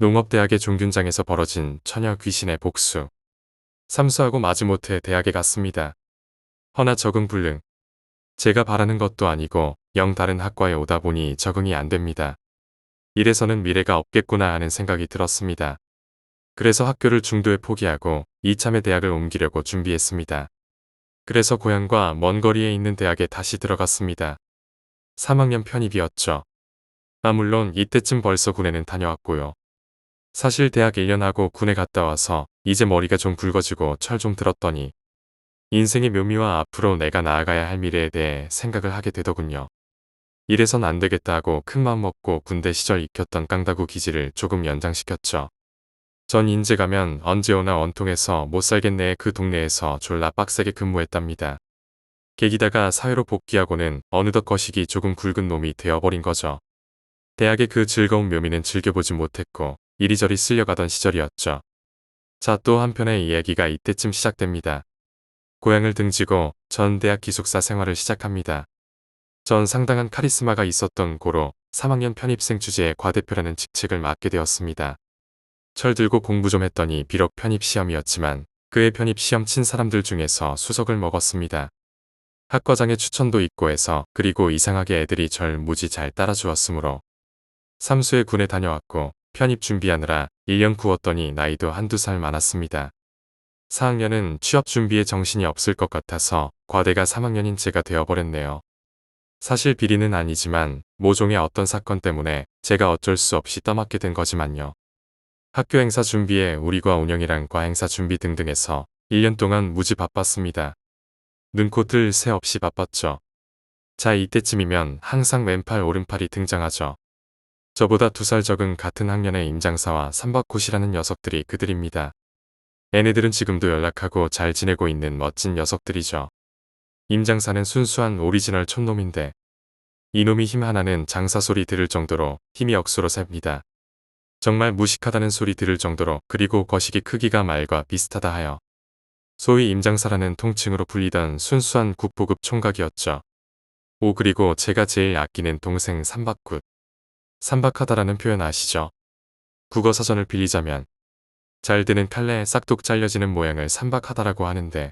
농업대학의 종균장에서 벌어진 처녀 귀신의 복수. 삼수하고 마지못해 대학에 갔습니다. 허나 적응 불능. 제가 바라는 것도 아니고 영 다른 학과에 오다 보니 적응이 안 됩니다. 이래서는 미래가 없겠구나 하는 생각이 들었습니다. 그래서 학교를 중도에 포기하고 이참에 대학을 옮기려고 준비했습니다. 그래서 고향과 먼 거리에 있는 대학에 다시 들어갔습니다. 3학년 편입이었죠. 물론 이때쯤 벌써 군에는 다녀왔고요. 사실 대학 1년 하고 군에 갔다 와서 이제 머리가 좀 굵어지고 철 좀 들었더니 인생의 묘미와 앞으로 내가 나아가야 할 미래에 대해 생각을 하게 되더군요. 이래선 안 되겠다 하고 큰마음 먹고 군대 시절 익혔던 깡다구 기질을 조금 연장시켰죠. 전 인제 가면 언제 오나 원통해서 못 살겠네. 그 동네에서 졸라 빡세게 근무했답니다. 계기다가 사회로 복귀하고는 어느덧 거식이 조금 굵은 놈이 되어버린 거죠. 대학의 그 즐거운 묘미는 즐겨보지 못했고 이리저리 쓸려가던 시절이었죠. 자, 또 한편의 이야기가 이때쯤 시작됩니다. 고향을 등지고 전 대학 기숙사 생활을 시작합니다. 전 상당한 카리스마가 있었던 고로 3학년 편입생 주제의 과대표라는 직책을 맡게 되었습니다. 철 들고 공부 좀 했더니 비록 편입시험이었지만 그의 편입시험 친 사람들 중에서 수석을 먹었습니다. 학과장의 추천도 있고 해서, 그리고 이상하게 애들이 절 무지 잘 따라주었으므로 삼수에 군에 다녀왔고 편입 준비하느라 1년 구웠더니 나이도 한두 살 많았습니다. 4학년은 취업 준비에 정신이 없을 것 같아서 과대가 3학년인 제가 되어버렸네요. 사실 비리는 아니지만 모종의 어떤 사건 때문에 제가 어쩔 수 없이 떠맡게 된 거지만요. 학교 행사 준비에 우리과 운영이랑 과행사 준비 등등해서 1년 동안 무지 바빴습니다. 눈코 뜰 새 없이 바빴죠. 자, 이때쯤이면 항상 왼팔 오른팔이 등장하죠. 저보다 2살 적은 같은 학년의 임장사와 삼박굿이라는 녀석들이 그들입니다. 얘네들은 지금도 연락하고 잘 지내고 있는 멋진 녀석들이죠. 임장사는 순수한 오리지널 촌놈인데 이놈이 힘 하나는 장사 소리 들을 정도로 힘이 억수로 셉니다. 정말 무식하다는 소리 들을 정도로. 그리고 거시기 크기가 말과 비슷하다 하여 소위 임장사라는 통칭으로 불리던 순수한 국보급 총각이었죠. 그리고 제가 제일 아끼는 동생 삼박굿. 삼박하다라는 표현 아시죠? 국어사전을 빌리자면 잘 드는 칼레에 싹둑 잘려지는 모양을 삼박하다라고 하는데,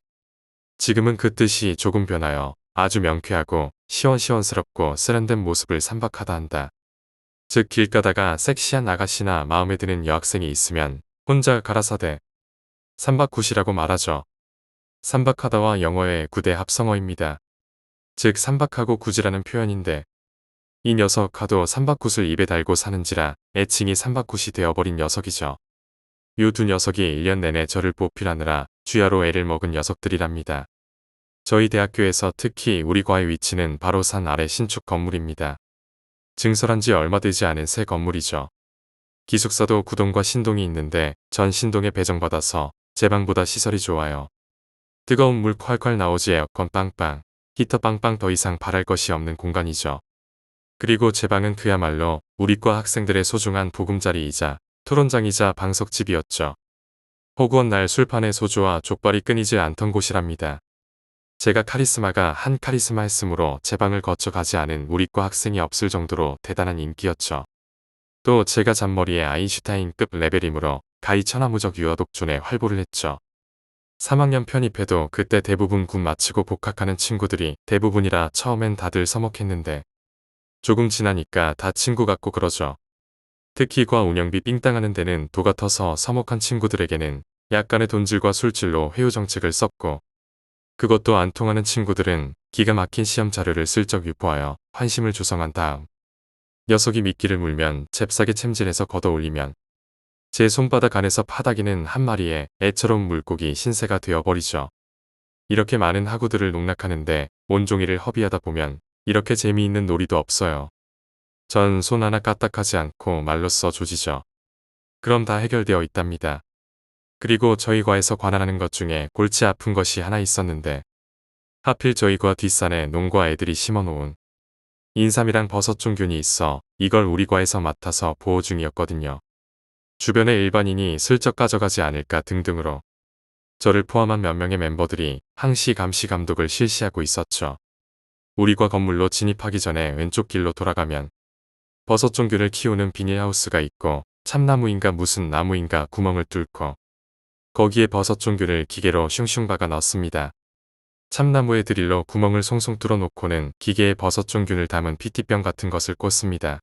지금은 그 뜻이 조금 변하여 아주 명쾌하고 시원시원스럽고 세련된 모습을 삼박하다 한다. 즉, 길 가다가 섹시한 아가씨나 마음에 드는 여학생이 있으면 혼자 가라사대 삼박굿이라고 말하죠. 삼박하다와 영어의 굿의 합성어입니다. 즉, 삼박하고 굿이라는 표현인데, 이 녀석 하도 삼박굿을 입에 달고 사는지라 애칭이 삼박굿이 되어버린 녀석이죠. 요 두 녀석이 1년 내내 저를 보필하느라 주야로 애를 먹은 녀석들이랍니다. 저희 대학교에서 특히 우리 과의 위치는 바로 산 아래 신축 건물입니다. 증설한 지 얼마 되지 않은 새 건물이죠. 기숙사도 구동과 신동이 있는데 전 신동에 배정받아서 제 방보다 시설이 좋아요. 뜨거운 물 콸콸 나오지, 에어컨 빵빵, 히터 빵빵, 더 이상 바랄 것이 없는 공간이죠. 그리고 제 방은 그야말로 우리과 학생들의 소중한 보금자리이자 토론장이자 방석집이었죠. 허구한 날 술판에 소주와 족발이 끊이지 않던 곳이랍니다. 제가 카리스마가 한 카리스마 했으므로 제 방을 거쳐가지 않은 우리과 학생이 없을 정도로 대단한 인기였죠. 또 제가 잔머리에 아인슈타인급 레벨이므로 가히 천하무적 유아독존에 활보를 했죠. 3학년 편입해도 그때 대부분 군 마치고 복학하는 친구들이 대부분이라 처음엔 다들 서먹했는데 조금 지나니까 다 친구 같고 그러죠. 특히 과 운영비 삥땅하는 데는 도가 터서 서먹한 친구들에게는 약간의 돈질과 술질로 회유 정책을 썼고, 그것도 안 통하는 친구들은 기가 막힌 시험 자료를 슬쩍 유포하여 환심을 조성한 다음 녀석이 미끼를 물면 잽싸게 챔질해서 걷어올리면 제 손바닥 안에서 파닥이는 한 마리의 애처로운 물고기 신세가 되어버리죠. 이렇게 많은 학우들을 농락하는데 온종일을 허비하다 보면 이렇게 재미있는 놀이도 없어요. 전 손 하나 까딱하지 않고 말로써 조지죠. 그럼 다 해결되어 있답니다. 그리고 저희 과에서 관할하는 것 중에 골치 아픈 것이 하나 있었는데, 하필 저희 과 뒷산에 농과 애들이 심어놓은 인삼이랑 버섯 종균이 있어 이걸 우리 과에서 맡아서 보호 중이었거든요. 주변의 일반인이 슬쩍 가져가지 않을까 등등으로 저를 포함한 몇 명의 멤버들이 항시 감시 감독을 실시하고 있었죠. 우리 과 건물로 진입하기 전에 왼쪽 길로 돌아가면 버섯 종균을 키우는 비닐하우스가 있고 참나무인가 무슨 나무인가 구멍을 뚫고 거기에 버섯 종균을 기계로 슝슝 박아 넣습니다. 참나무에 드릴로 구멍을 송송 뚫어놓고는 기계에 버섯 종균을 담은 PT병 같은 것을 꽂습니다.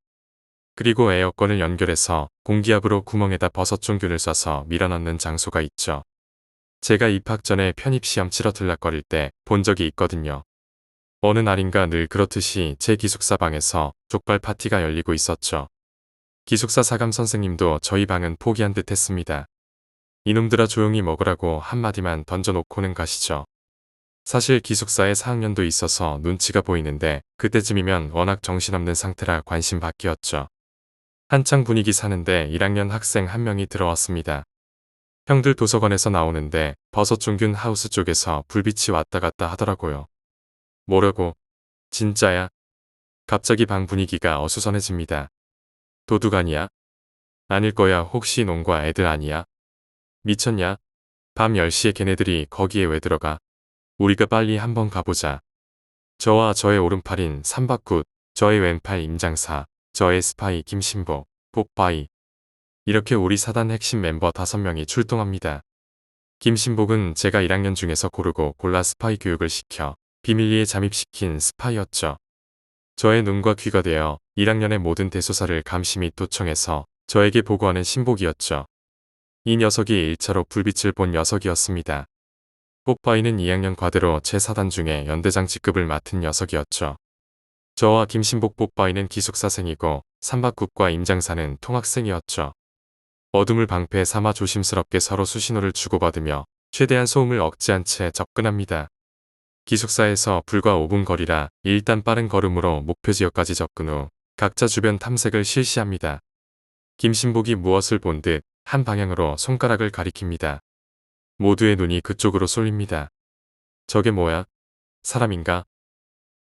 그리고 에어건을 연결해서 공기압으로 구멍에다 버섯 종균을 쏴서 밀어넣는 장소가 있죠. 제가 입학 전에 편입시험 치러 들락거릴 때 본 적이 있거든요. 어느 날인가 늘 그렇듯이 제 기숙사 방에서 족발 파티가 열리고 있었죠. 기숙사 사감 선생님도 저희 방은 포기한 듯 했습니다. 이놈들아 조용히 먹으라고 한마디만 던져놓고는 가시죠. 사실 기숙사에 4학년도 있어서 눈치가 보이는데 그때쯤이면 워낙 정신없는 상태라 관심 밖이었죠. 한창 분위기 사는데 1학년 학생 한 명이 들어왔습니다. 형들 도서관에서 나오는데 버섯종균 하우스 쪽에서 불빛이 왔다 갔다 하더라고요. 뭐라고? 진짜야? 갑자기 방 분위기가 어수선해집니다. 도둑 아니야? 아닐 거야. 혹시 농과 애들 아니야? 미쳤냐? 밤 10시에 걔네들이 거기에 왜 들어가? 우리가 빨리 한번 가보자. 저와 저의 오른팔인 삼박굿, 저의 왼팔 임장사, 저의 스파이 김신복, 뽀빠이. 이렇게 우리 사단 핵심 멤버 5명이 출동합니다. 김신복은 제가 1학년 중에서 고르고 골라 스파이 교육을 시켜 비밀리에 잠입시킨 스파이였죠. 저의 눈과 귀가 되어 1학년의 모든 대소사를 감시 및 도청해서 저에게 보고하는 신복이었죠. 이 녀석이 1차로 불빛을 본 녀석이었습니다. 뽀빠이는 2학년 과대로 제 사단 중에 연대장 직급을 맡은 녀석이었죠. 저와 김신복 뽀빠이는 기숙사생이고 삼박국과 임장사는 통학생이었죠. 어둠을 방패 삼아 조심스럽게 서로 수신호를 주고받으며 최대한 소음을 억제한 채 접근합니다. 기숙사에서 불과 5분 거리라 일단 빠른 걸음으로 목표 지역까지 접근 후 각자 주변 탐색을 실시합니다. 김신복이 무엇을 본 듯 한 방향으로 손가락을 가리킵니다. 모두의 눈이 그쪽으로 쏠립니다. 저게 뭐야? 사람인가?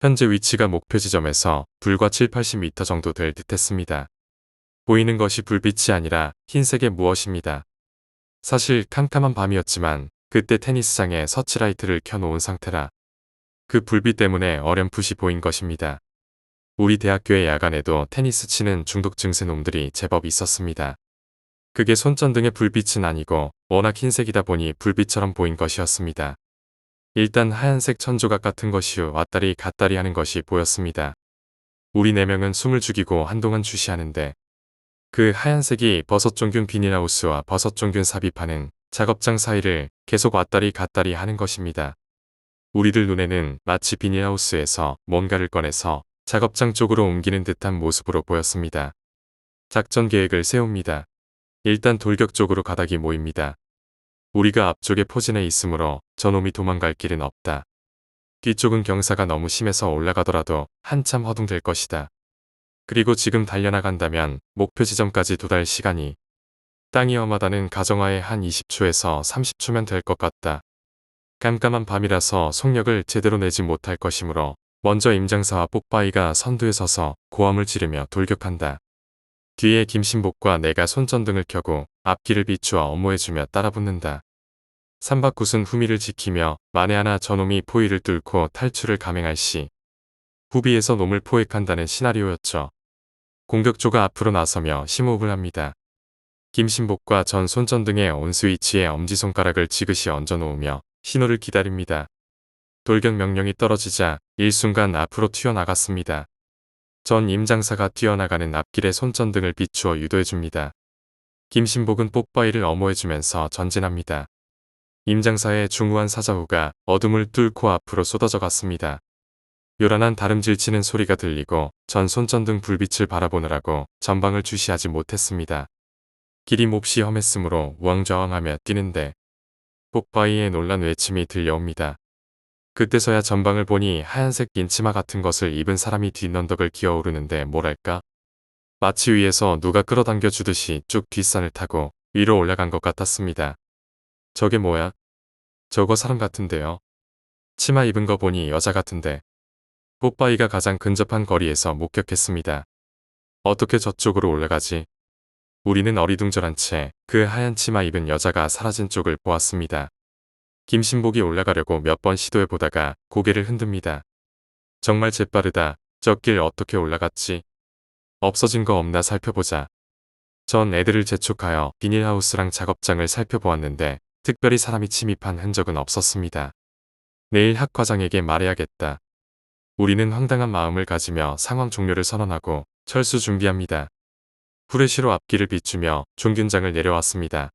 현재 위치가 목표 지점에서 불과 7-80m 정도 될 듯했습니다. 보이는 것이 불빛이 아니라 흰색의 무엇입니다. 사실 캄캄한 밤이었지만 그때 테니스장에 서치라이트를 켜놓은 상태라 그 불빛 때문에 어렴풋이 보인 것입니다. 우리 대학교의 야간에도 테니스 치는 중독 증세 놈들이 제법 있었습니다. 그게 손전등의 불빛은 아니고 워낙 흰색이다 보니 불빛처럼 보인 것이었습니다. 일단 하얀색 천조각 같은 것이 왔다리 갔다리 하는 것이 보였습니다. 우리 4명은 숨을 죽이고 한동안 주시하는데 그 하얀색이 버섯종균 비닐하우스와 버섯종균 삽입하는 작업장 사이를 계속 왔다리 갔다리 하는 것입니다. 우리들 눈에는 마치 비닐하우스에서 뭔가를 꺼내서 작업장 쪽으로 옮기는 듯한 모습으로 보였습니다. 작전 계획을 세웁니다. 일단 돌격 쪽으로 가닥이 모입니다. 우리가 앞쪽에 포진해 있으므로 저놈이 도망갈 길은 없다. 뒤쪽은 경사가 너무 심해서 올라가더라도 한참 허둥댈 것이다. 그리고 지금 달려나간다면 목표 지점까지 도달 시간이 땅이 험하다는 가정하에 한 20초에서 30초면 될 것 같다. 깜깜한 밤이라서 속력을 제대로 내지 못할 것이므로 먼저 임장사와 뽀빠이가 선두에 서서 고함을 지르며 돌격한다. 뒤에 김신복과 내가 손전등을 켜고 앞길을 비추어 엄호해주며 따라붙는다. 삼박굿은 후미를 지키며 만에 하나 저놈이 포위를 뚫고 탈출을 감행할 시 후비에서 놈을 포획한다는 시나리오였죠. 공격조가 앞으로 나서며 심호흡을 합니다. 김신복과 전 손전등의 온스위치에 엄지손가락을 지그시 얹어놓으며 신호를 기다립니다. 돌격 명령이 떨어지자 일순간 앞으로 튀어나갔습니다. 전 임장사가 뛰어나가는 앞길에 손전등을 비추어 유도해줍니다. 김신복은 뽀빠이를 엄호해주면서 전진합니다. 임장사의 중후한 사자후가 어둠을 뚫고 앞으로 쏟아져 갔습니다. 요란한 다름질치는 소리가 들리고 전 손전등 불빛을 바라보느라고 전방을 주시하지 못했습니다. 길이 몹시 험했으므로 우왕좌왕하며 뛰는데 뽀빠이의 놀란 외침이 들려옵니다. 그때서야 전방을 보니 하얀색 긴 치마 같은 것을 입은 사람이 뒷넌덕을 기어오르는데 뭐랄까? 마치 위에서 누가 끌어당겨 주듯이 쭉 뒷산을 타고 위로 올라간 것 같았습니다. 저게 뭐야? 저거 사람 같은데요. 치마 입은 거 보니 여자 같은데. 뽀빠이가 가장 근접한 거리에서 목격했습니다. 어떻게 저쪽으로 올라가지? 우리는 어리둥절한 채 그 하얀 치마 입은 여자가 사라진 쪽을 보았습니다. 김신복이 올라가려고 몇 번 시도해보다가 고개를 흔듭니다. 정말 재빠르다. 저 길 어떻게 올라갔지? 없어진 거 없나 살펴보자. 전 애들을 재촉하여 비닐하우스랑 작업장을 살펴보았는데 특별히 사람이 침입한 흔적은 없었습니다. 내일 학 과장에게 말해야겠다. 우리는 황당한 마음을 가지며 상황 종료를 선언하고 철수 준비합니다. 후레쉬로 앞길을 비추며 종균장을 내려왔습니다.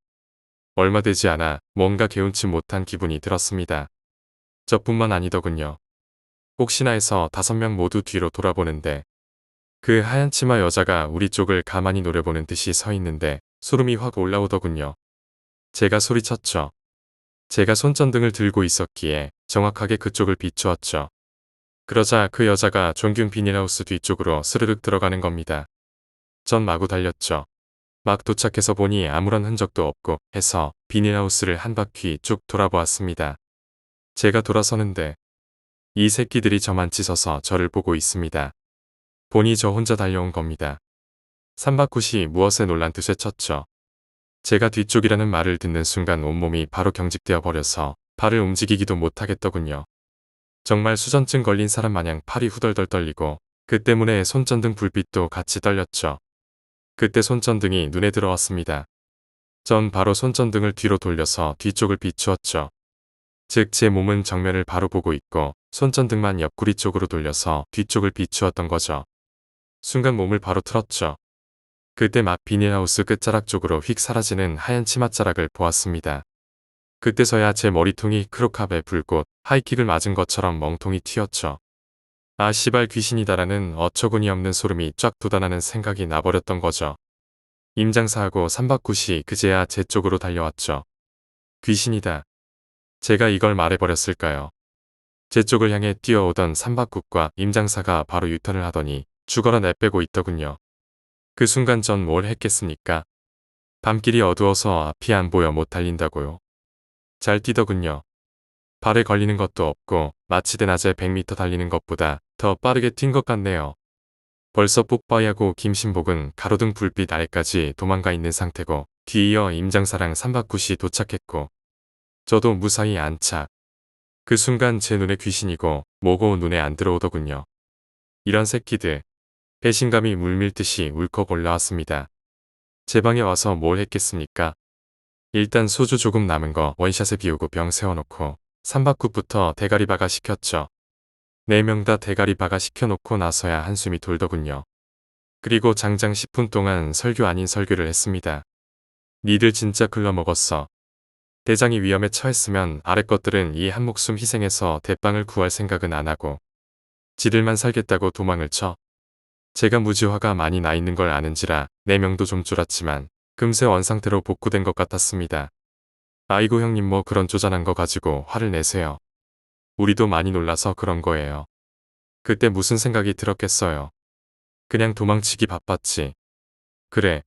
얼마 되지 않아 뭔가 개운치 못한 기분이 들었습니다. 저뿐만 아니더군요. 혹시나 해서 5명 모두 뒤로 돌아보는데 그 하얀 치마 여자가 우리 쪽을 가만히 노려보는 듯이 서 있는데 소름이 확 올라오더군요. 제가 소리쳤죠. 제가 손전등을 들고 있었기에 정확하게 그쪽을 비추었죠. 그러자 그 여자가 종균 비닐하우스 뒤쪽으로 스르륵 들어가는 겁니다. 전 마구 달렸죠. 막 도착해서 보니 아무런 흔적도 없고 해서 비닐하우스를 한 바퀴 쭉 돌아보았습니다. 제가 돌아서는데 이 새끼들이 저만 찢어서 저를 보고 있습니다. 보니 저 혼자 달려온 겁니다. 삼박굿이 무엇에 놀란 듯 외쳤죠. 제가 뒤쪽이라는 말을 듣는 순간 온몸이 바로 경직되어 버려서 발을 움직이기도 못하겠더군요. 정말 수전증 걸린 사람 마냥 팔이 후덜덜 떨리고 그 때문에 손전등 불빛도 같이 떨렸죠. 그때 손전등이 눈에 들어왔습니다. 전 바로 손전등을 뒤로 돌려서 뒤쪽을 비추었죠. 즉 제 몸은 정면을 바로 보고 있고 손전등만 옆구리 쪽으로 돌려서 뒤쪽을 비추었던 거죠. 순간 몸을 바로 틀었죠. 그때 막 비닐하우스 끝자락 쪽으로 휙 사라지는 하얀 치맛자락을 보았습니다. 그때서야 제 머리통이 크로캅의 불꽃 하이킥을 맞은 것처럼 멍통이 튀었죠. 아 씨발 귀신이다라는 어처구니 없는 소름이 쫙 돋아나는 생각이 나버렸던 거죠. 임장사하고 삼박굿이 그제야 제 쪽으로 달려왔죠. 귀신이다. 제가 이걸 말해버렸을까요? 제 쪽을 향해 뛰어오던 삼박굿과 임장사가 바로 유턴을 하더니 죽어라 내빼고 있더군요. 그 순간 전 뭘 했겠습니까? 밤길이 어두워서 앞이 안 보여 못 달린다고요. 잘 뛰더군요. 발에 걸리는 것도 없고 마치 대낮에 100m 달리는 것보다 더 빠르게 뛴 것 같네요. 벌써 뽀빠이하고 김신복은 가로등 불빛 아래까지 도망가 있는 상태고 뒤이어 임장사랑 삼박굿이 도착했고 저도 무사히 안착. 그 순간 제 눈에 귀신이고 뭐고 눈에 안 들어오더군요. 이런 새끼들. 배신감이 물밀듯이 울컥 올라왔습니다. 제 방에 와서 뭘 했겠습니까? 일단 소주 조금 남은 거 원샷에 비우고 병 세워놓고 삼박굿부터 대가리 바가 시켰죠. 4명 다 대가리 바가 시켜놓고 나서야 한숨이 돌더군요. 그리고 장장 10분 동안 설교 아닌 설교를 했습니다. 니들 진짜 글러먹었어. 대장이 위험에 처했으면 아래 것들은 이 한 목숨 희생해서 대빵을 구할 생각은 안 하고 지들만 살겠다고 도망을 쳐. 제가 무지 화가 많이 나 있는 걸 아는지라 4명도 좀 쫄았지만 금세 원상태로 복구된 것 같았습니다. 아이고 형님 뭐 그런 쪼잔한 거 가지고 화를 내세요. 우리도 많이 놀라서 그런 거예요. 그때 무슨 생각이 들었겠어요. 그냥 도망치기 바빴지. 그래.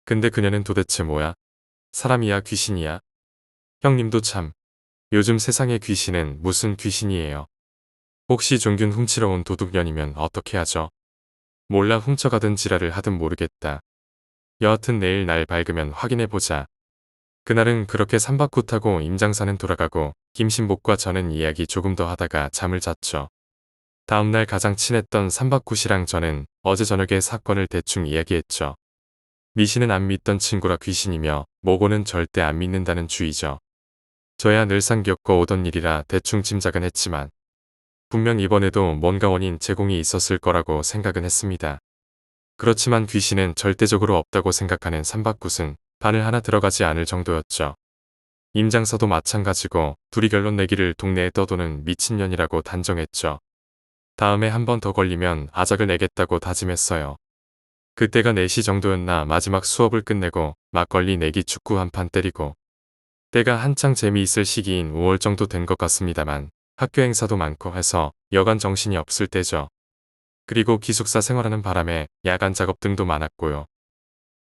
근데 그녀는 도대체 뭐야? 사람이야 귀신이야? 형님도 참. 요즘 세상의 귀신은 무슨 귀신이에요. 혹시 종균 훔치러 온 도둑년이면 어떻게 하죠? 몰라 훔쳐가든 지랄을 하든 모르겠다. 여하튼 내일 날 밝으면 확인해보자. 그날은 그렇게 삼박굿하고 임장사는 돌아가고 김신복과 저는 이야기 조금 더 하다가 잠을 잤죠. 다음날 가장 친했던 삼박굿이랑 저는 어제 저녁에 사건을 대충 이야기했죠. 미신은 안 믿던 친구라 귀신이며 모고는 절대 안 믿는다는 주의죠. 저야 늘상 겪어오던 일이라 대충 짐작은 했지만 분명 이번에도 뭔가 원인 제공이 있었을 거라고 생각은 했습니다. 그렇지만 귀신은 절대적으로 없다고 생각하는 삼박굿은 바늘 하나 들어가지 않을 정도였죠. 임장사도 마찬가지고 둘이 결론 내기를 동네에 떠도는 미친년이라고 단정했죠. 다음에 한 번 더 걸리면 아작을 내겠다고 다짐했어요. 그때가 4시 정도였나 마지막 수업을 끝내고 막걸리 내기 축구 한 판 때리고 때가 한창 재미있을 시기인 5월 정도 된 것 같습니다만 학교 행사도 많고 해서 여간 정신이 없을 때죠. 그리고 기숙사 생활하는 바람에 야간 작업 등도 많았고요.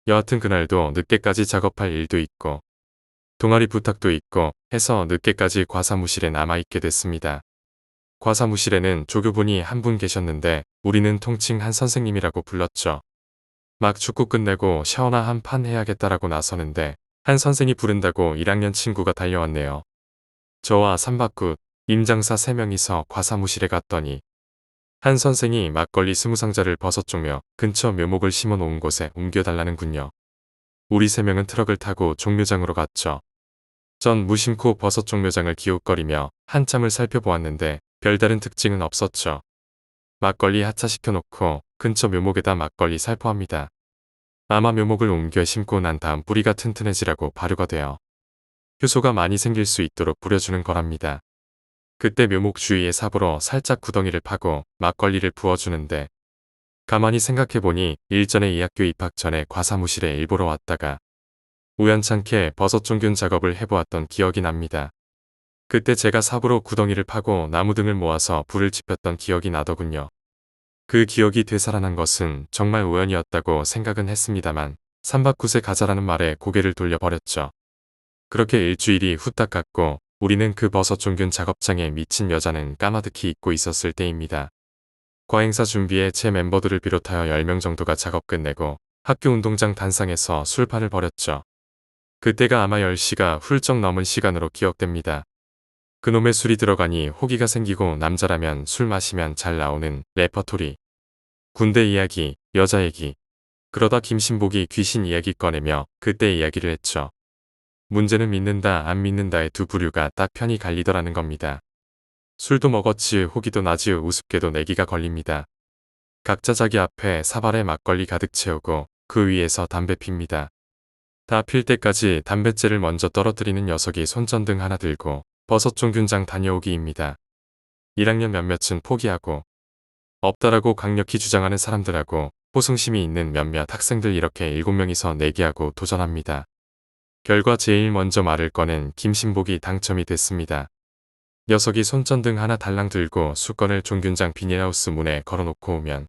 여하튼 그날도 늦게까지 작업할 일도 있고 동아리 부탁도 있고 해서 늦게까지 과사무실에 남아있게 됐습니다. 과사무실에는 조교분이 한 분 계셨는데 우리는 통칭 한 선생님이라고 불렀죠. 막 축구 끝내고 샤워나 한 판 해야겠다라고 나서는데 한 선생이 부른다고 1학년 친구가 달려왔네요. 저와 삼박굿, 임장사 3명이서 과사무실에 갔더니 한 선생이 막걸리 20상자를 벗어쪼며 근처 묘목을 심어놓은 곳에 옮겨달라는군요. 우리 3명은 트럭을 타고 종묘장으로 갔죠. 전 무심코 버섯 종묘장을 기웃거리며 한참을 살펴보았는데 별다른 특징은 없었죠. 막걸리 하차시켜놓고 근처 묘목에다 막걸리 살포합니다. 아마 묘목을 옮겨 심고 난 다음 뿌리가 튼튼해지라고 발효가 되어 효소가 많이 생길 수 있도록 뿌려주는 거랍니다. 그때 묘목 주위에 삽으로 살짝 구덩이를 파고 막걸리를 부어주는데 가만히 생각해보니 일전에 이 학교 입학 전에 과사무실에 일보러 왔다가 우연찮게 버섯종균 작업을 해보았던 기억이 납니다. 그때 제가 삽으로 구덩이를 파고 나무 등을 모아서 불을 지폈던 기억이 나더군요. 그 기억이 되살아난 것은 정말 우연이었다고 생각은 했습니다만 삼박굿에 가자라는 말에 고개를 돌려버렸죠. 그렇게 일주일이 후딱 갔고 우리는 그 버섯종균 작업장에 미친 여자는 까마득히 잊고 있었을 때입니다. 과행사 준비에 제 멤버들을 비롯하여 10명 정도가 작업 끝내고 학교 운동장 단상에서 술판을 벌였죠. 그때가 아마 10시가 훌쩍 넘은 시간으로 기억됩니다. 그놈의 술이 들어가니 호기가 생기고 남자라면 술 마시면 잘 나오는 레퍼토리. 군대 이야기, 여자 얘기. 그러다 김신복이 귀신 이야기 꺼내며 그때 이야기를 했죠. 문제는 믿는다 안 믿는다의 두 부류가 딱 편이 갈리더라는 겁니다. 술도 먹었지 호기도 나지 우습게도 내기가 걸립니다. 각자 자기 앞에 사발에 막걸리 가득 채우고 그 위에서 담배 핍니다. 다 필 때까지 담뱃재를 먼저 떨어뜨리는 녀석이 손전등 하나 들고 버섯종균장 다녀오기입니다. 1학년 몇몇은 포기하고 없다라고 강력히 주장하는 사람들하고 호승심이 있는 몇몇 학생들 이렇게 7명이서 내기하고 도전합니다. 결과 제일 먼저 말을 꺼낸 김신복이 당첨이 됐습니다. 녀석이 손전등 하나 달랑 들고 수건을 종균장 비닐하우스 문에 걸어놓고 오면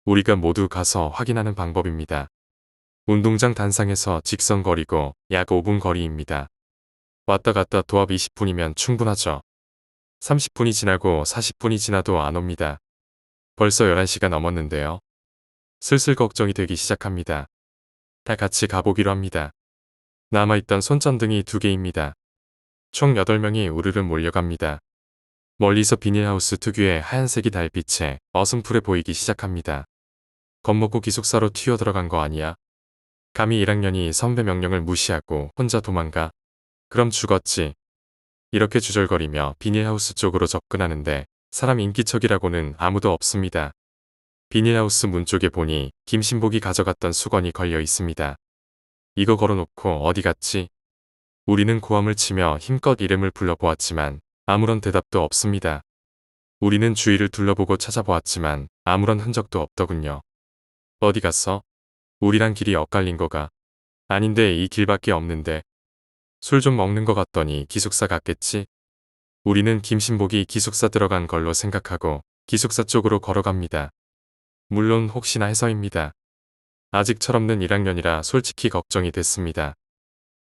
우리가 모두 가서 확인하는 방법입니다. 운동장 단상에서 직선거리고 약 5분 거리입니다. 왔다 갔다 도합 20분이면 충분하죠. 30분이 지나고 40분이 지나도 안 옵니다. 벌써 11시가 넘었는데요. 슬슬 걱정이 되기 시작합니다. 다 같이 가보기로 합니다. 남아있던 손전등이 2개입니다. 총 8명이 우르르 몰려갑니다. 멀리서 비닐하우스 특유의 하얀색이 달빛에 어슴푸레 보이기 시작합니다. 겁먹고 기숙사로 튀어들어간 거 아니야? 감히 1학년이 선배 명령을 무시하고 혼자 도망가? 그럼 죽었지. 이렇게 주절거리며 비닐하우스 쪽으로 접근하는데 사람 인기척이라고는 아무도 없습니다. 비닐하우스 문 쪽에 보니 김신복이 가져갔던 수건이 걸려 있습니다. 이거 걸어놓고 어디 갔지? 우리는 고함을 치며 힘껏 이름을 불러보았지만 아무런 대답도 없습니다. 우리는 주위를 둘러보고 찾아보았지만 아무런 흔적도 없더군요. 어디 갔어? 우리랑 길이 엇갈린 거가? 아닌데 이 길밖에 없는데. 술 좀 먹는 거 같더니 기숙사 갔겠지? 우리는 김신복이 기숙사 들어간 걸로 생각하고 기숙사 쪽으로 걸어갑니다. 물론 혹시나 해서입니다. 아직 철없는 1학년이라 솔직히 걱정이 됐습니다.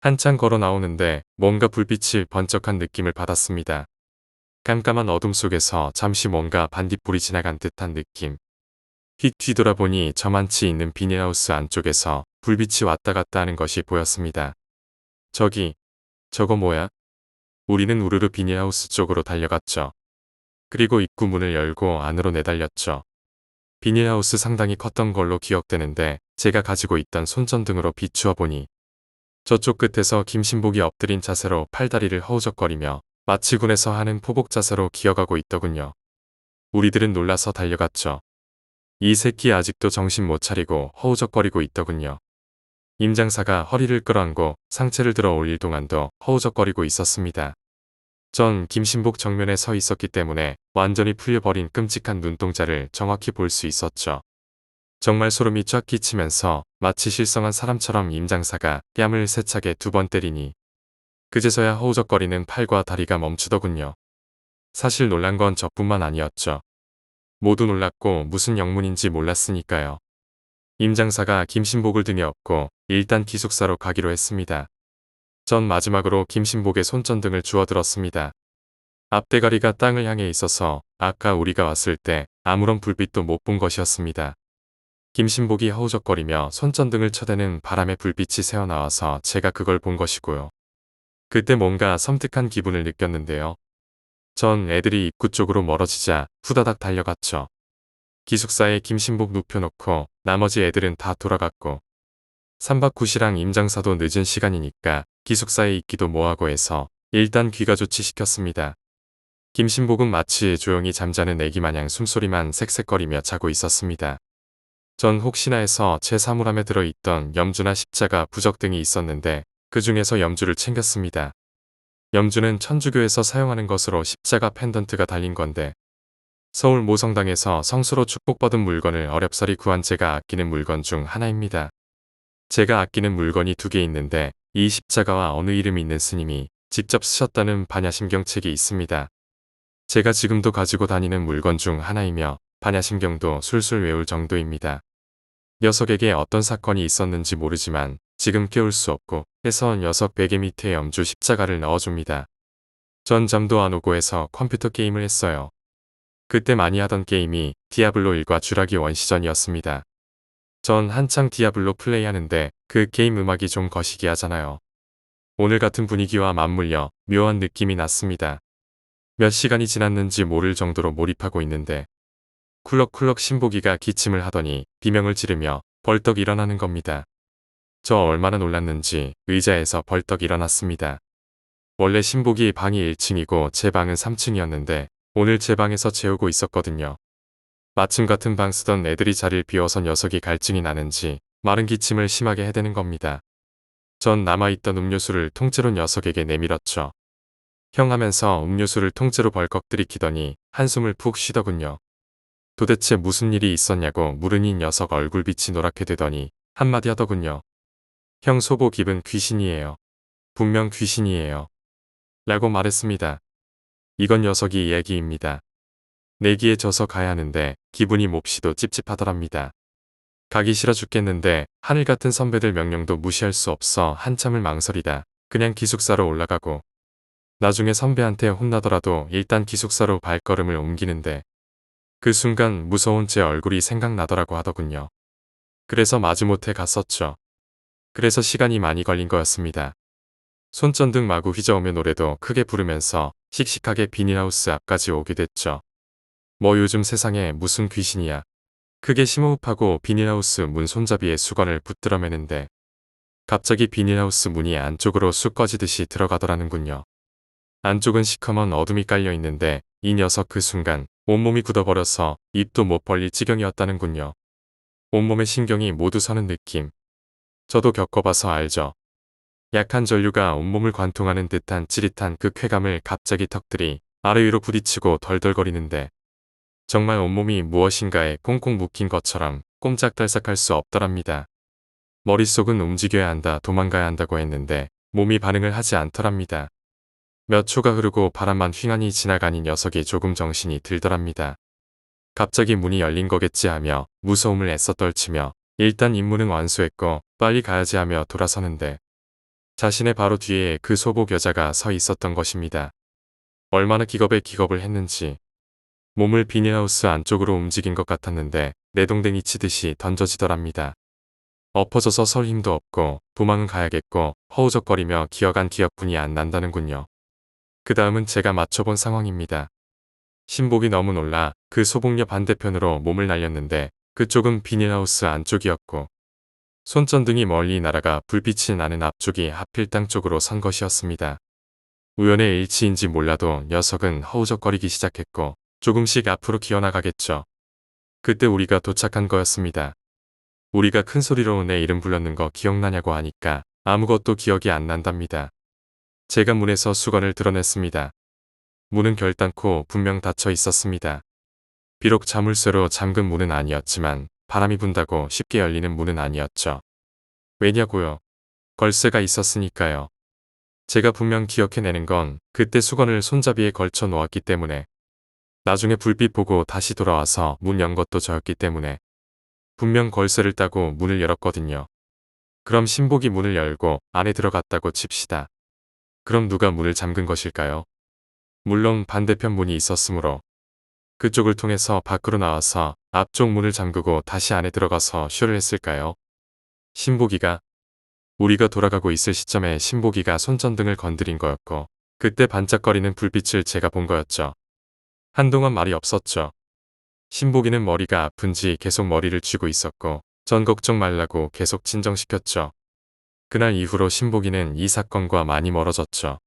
한참 걸어 나오는데 뭔가 불빛이 번쩍한 느낌을 받았습니다. 깜깜한 어둠 속에서 잠시 뭔가 반딧불이 지나간 듯한 느낌. 휙 뒤돌아보니 저만치 있는 비닐하우스 안쪽에서 불빛이 왔다 갔다 하는 것이 보였습니다. 저거 뭐야? 우리는 우르르 비닐하우스 쪽으로 달려갔죠. 그리고 입구 문을 열고 안으로 내달렸죠. 비닐하우스 상당히 컸던 걸로 기억되는데 제가 가지고 있던 손전등으로 비추어 보니 저쪽 끝에서 김신복이 엎드린 자세로 팔다리를 허우적거리며 마치 군에서 하는 포복 자세로 기어가고 있더군요. 우리들은 놀라서 달려갔죠. 이 새끼 아직도 정신 못 차리고 허우적거리고 있더군요. 임장사가 허리를 끌어안고 상체를 들어 올릴 동안도 허우적거리고 있었습니다. 전 김신복 정면에 서 있었기 때문에 완전히 풀려버린 끔찍한 눈동자를 정확히 볼 수 있었죠. 정말 소름이 쫙 끼치면서 마치 실성한 사람처럼 임장사가 뺨을 세차게 2번 때리니 그제서야 허우적거리는 팔과 다리가 멈추더군요. 사실 놀란 건 저뿐만 아니었죠. 모두 놀랐고 무슨 영문인지 몰랐으니까요. 임장사가 김신복을 등에 업고 일단 기숙사로 가기로 했습니다. 전 마지막으로 김신복의 손전등을 주워들었습니다. 앞대가리가 땅을 향해 있어서 아까 우리가 왔을 때 아무런 불빛도 못 본 것이었습니다. 김신복이 허우적거리며 손전등을 쳐대는 바람에 불빛이 새어나와서 제가 그걸 본 것이고요. 그때 뭔가 섬뜩한 기분을 느꼈는데요. 전 애들이 입구 쪽으로 멀어지자 후다닥 달려갔죠. 기숙사에 김신복 눕혀놓고 나머지 애들은 다 돌아갔고 삼박굿이랑 임장사도 늦은 시간이니까 기숙사에 있기도 뭐하고 해서 일단 귀가 조치시켰습니다. 김신복은 마치 조용히 잠자는 애기 마냥 숨소리만 색색거리며 자고 있었습니다. 전 혹시나 해서 제 사물함에 들어있던 염주나 십자가, 부적 등이 있었는데 그 중에서 염주를 챙겼습니다. 염주는 천주교에서 사용하는 것으로 십자가 펜던트가 달린 건데 서울 모성당에서 성수로 축복받은 물건을 어렵사리 구한 제가 아끼는 물건 중 하나입니다. 제가 아끼는 물건이 2개 있는데 이 십자가와 어느 이름이 있는 스님이 직접 쓰셨다는 반야심경책이 있습니다. 제가 지금도 가지고 다니는 물건 중 하나이며 반야심경도 술술 외울 정도입니다. 녀석에게 어떤 사건이 있었는지 모르지만 지금 깨울 수 없고 해서 녀석 베개 밑에 염주 십자가를 넣어줍니다. 전 잠도 안 오고 해서 컴퓨터 게임을 했어요. 그때 많이 하던 게임이 디아블로 1과 쥬라기 원시전이었습니다. 전 한창 디아블로 플레이하는데 그 게임 음악이 좀 거시기 하잖아요. 오늘 같은 분위기와 맞물려 묘한 느낌이 났습니다. 몇 시간이 지났는지 모를 정도로 몰입하고 있는데 쿨럭쿨럭 신보기가 기침을 하더니 비명을 지르며 벌떡 일어나는 겁니다. 저 얼마나 놀랐는지 의자에서 벌떡 일어났습니다. 원래 신보기 방이 1층이고 제 방은 3층이었는데 오늘 제 방에서 재우고 있었거든요. 마침 같은 방 쓰던 애들이 자리를 비워서 녀석이 갈증이 나는지 마른 기침을 심하게 해대는 겁니다. 전 남아있던 음료수를 통째로 녀석에게 내밀었죠. 형 하면서 음료수를 통째로 벌컥 들이키더니 한숨을 푹 쉬더군요. 도대체 무슨 일이 있었냐고 물으니 녀석 얼굴빛이 노랗게 되더니 한마디 하더군요. 형 소보 기분 귀신이에요. 분명 귀신이에요. 라고 말했습니다. 이건 녀석이 이야기입니다. 내기에 져서 가야 하는데 기분이 몹시도 찝찝하더랍니다. 가기 싫어 죽겠는데 하늘 같은 선배들 명령도 무시할 수 없어 한참을 망설이다 그냥 기숙사로 올라가고 나중에 선배한테 혼나더라도 일단 기숙사로 발걸음을 옮기는데 그 순간 무서운 제 얼굴이 생각나더라고 하더군요. 그래서 마지못해 갔었죠. 그래서 시간이 많이 걸린 거였습니다. 손전등 마구 휘저으며 노래도 크게 부르면서 씩씩하게 비닐하우스 앞까지 오게 됐죠. 뭐 요즘 세상에 무슨 귀신이야. 크게 심호흡하고 비닐하우스 문 손잡이에 수건을 붙들어 매는데 갑자기 비닐하우스 문이 안쪽으로 쑥 꺼지듯이 들어가더라는군요. 안쪽은 시커먼 어둠이 깔려 있는데 이 녀석 그 순간 온몸이 굳어버려서 입도 못 벌릴 지경이었다는군요. 온몸의 신경이 모두 서는 느낌. 저도 겪어봐서 알죠. 약한 전류가 온몸을 관통하는 듯한 찌릿한 그 쾌감을 갑자기 턱들이 아래 위로 부딪히고 덜덜거리는데 정말 온몸이 무엇인가에 꽁꽁 묶인 것처럼 꼼짝달싹할 수 없더랍니다. 머릿속은 움직여야 한다, 도망가야 한다고 했는데 몸이 반응을 하지 않더랍니다. 몇 초가 흐르고 바람만 휘황이 지나가니 녀석이 조금 정신이 들더랍니다. 갑자기 문이 열린 거겠지 하며 무서움을 애써 떨치며 일단 임무는 완수했고 빨리 가야지 하며 돌아서는데 자신의 바로 뒤에 그 소복 여자가 서 있었던 것입니다. 얼마나 기겁에 기겁을 했는지 몸을 비닐하우스 안쪽으로 움직인 것 같았는데 내동댕이 치듯이 던져지더랍니다. 엎어져서 설 힘도 없고 도망은 가야겠고 허우적거리며 기어간 기억뿐이 안 난다는군요. 그 다음은 제가 맞춰본 상황입니다. 신복이 너무 놀라 그 소복녀 반대편으로 몸을 날렸는데 그쪽은 비닐하우스 안쪽이었고 손전등이 멀리 날아가 불빛이 나는 앞쪽이 하필 땅 쪽으로 선 것이었습니다. 우연의 일치인지 몰라도 녀석은 허우적거리기 시작했고 조금씩 앞으로 기어나가겠죠. 그때 우리가 도착한 거였습니다. 우리가 큰 소리로 내 이름 불렀는 거 기억나냐고 하니까 아무것도 기억이 안 난답니다. 제가 문에서 수건을 드러냈습니다. 문은 결단코 분명 닫혀 있었습니다. 비록 자물쇠로 잠근 문은 아니었지만 바람이 분다고 쉽게 열리는 문은 아니었죠. 왜냐고요? 걸쇠가 있었으니까요. 제가 분명 기억해내는 건 그때 수건을 손잡이에 걸쳐 놓았기 때문에 나중에 불빛 보고 다시 돌아와서 문 연 것도 저였기 때문에 분명 걸쇠를 따고 문을 열었거든요. 그럼 신복이 문을 열고 안에 들어갔다고 칩시다. 그럼 누가 문을 잠근 것일까요? 물론 반대편 문이 있었으므로 그쪽을 통해서 밖으로 나와서 앞쪽 문을 잠그고 다시 안에 들어가서 쇼를 했을까요? 신복이가 우리가 돌아가고 있을 시점에 신복이가 손전등을 건드린 거였고 그때 반짝거리는 불빛을 제가 본 거였죠. 한동안 말이 없었죠. 신복이는 머리가 아픈지 계속 머리를 쥐고 있었고 전 걱정 말라고 계속 진정시켰죠. 그날 이후로 신복이는 이 사건과 많이 멀어졌죠.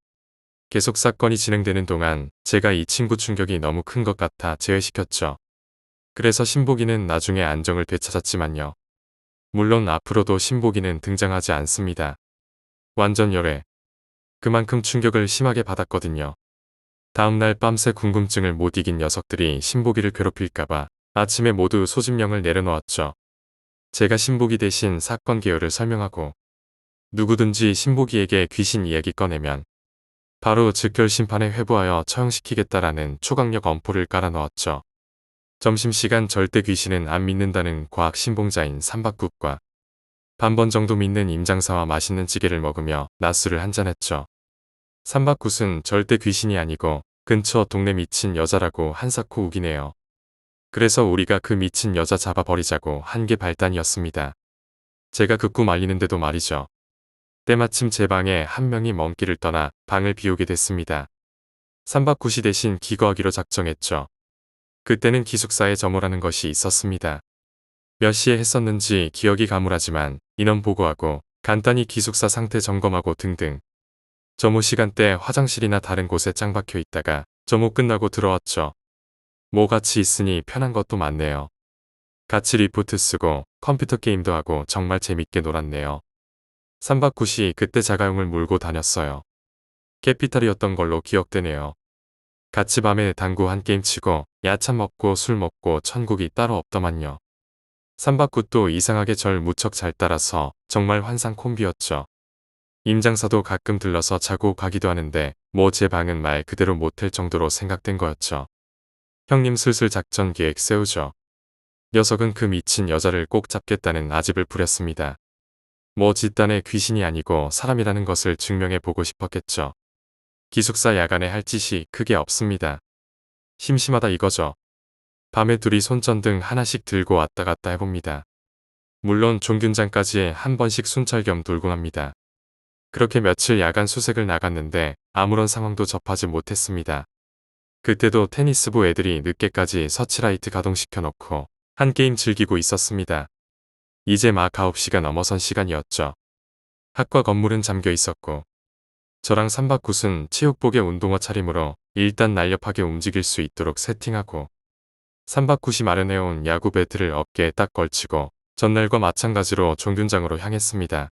계속 사건이 진행되는 동안 제가 이 친구 충격이 너무 큰 것 같아 제외시켰죠. 그래서 신복이는 나중에 안정을 되찾았지만요. 물론 앞으로도 신복이는 등장하지 않습니다. 완전 열애. 그만큼 충격을 심하게 받았거든요. 다음날 밤새 궁금증을 못 이긴 녀석들이 신복이를 괴롭힐까봐 아침에 모두 소집령을 내려놓았죠. 제가 신복이 대신 사건 개요를 설명하고 누구든지 신복이에게 귀신 이야기 꺼내면 바로 즉결 심판에 회부하여 처형시키겠다라는 초강력 엄포를 깔아넣었죠. 점심시간 절대 귀신은 안 믿는다는 과학 신봉자인 삼박국과 반번 정도 믿는 임장사와 맛있는 찌개를 먹으며 낮술을 한잔했죠. 삼박굿은 절대 귀신이 아니고 근처 동네 미친 여자라고 한사코 우기네요. 그래서 우리가 그 미친 여자 잡아버리자고 한 게 발단이었습니다. 제가 극구 말리는데도 말이죠. 때마침 제 방에 한 명이 먼 길을 떠나 방을 비우게 됐습니다. 삼박굿이 대신 기거하기로 작정했죠. 그때는 기숙사에 점호라는 것이 있었습니다. 몇 시에 했었는지 기억이 가물하지만 인원 보고하고 간단히 기숙사 상태 점검하고 등등. 점호 시간대 화장실이나 다른 곳에 짱 박혀 있다가 점호 끝나고 들어왔죠. 뭐 같이 있으니 편한 것도 많네요. 같이 리포트 쓰고 컴퓨터 게임도 하고 정말 재밌게 놀았네요. 삼박굿이 그때 자가용을 몰고 다녔어요. 캐피탈이었던 걸로 기억되네요. 같이 밤에 당구 한 게임 치고 야참 먹고 술 먹고 천국이 따로 없더만요. 삼박굿도 이상하게 절 무척 잘 따라서 정말 환상 콤비였죠. 임장사도 가끔 들러서 자고 가기도 하는데 뭐 제 방은 말 그대로 모텔 정도로 생각된 거였죠. 형님 슬슬 작전 계획 세우죠. 녀석은 그 미친 여자를 꼭 잡겠다는 아집을 부렸습니다. 뭐 집단의 귀신이 아니고 사람이라는 것을 증명해 보고 싶었겠죠. 기숙사 야간에 할 짓이 크게 없습니다. 심심하다 이거죠. 밤에 둘이 손전등 하나씩 들고 왔다 갔다 해봅니다. 물론 종균장까지 한 번씩 순찰 겸 돌고 합니다. 그렇게 며칠 야간 수색을 나갔는데 아무런 상황도 접하지 못했습니다. 그때도 테니스부 애들이 늦게까지 서치라이트 가동시켜 놓고 한 게임 즐기고 있었습니다. 이제 막 9시가 넘어선 시간이었죠. 학과 건물은 잠겨 있었고 저랑 삼박굿은 체육복에 운동화 차림으로 일단 날렵하게 움직일 수 있도록 세팅하고 삼박굿이 마련해온 야구 배트를 어깨에 딱 걸치고 전날과 마찬가지로 종균장으로 향했습니다.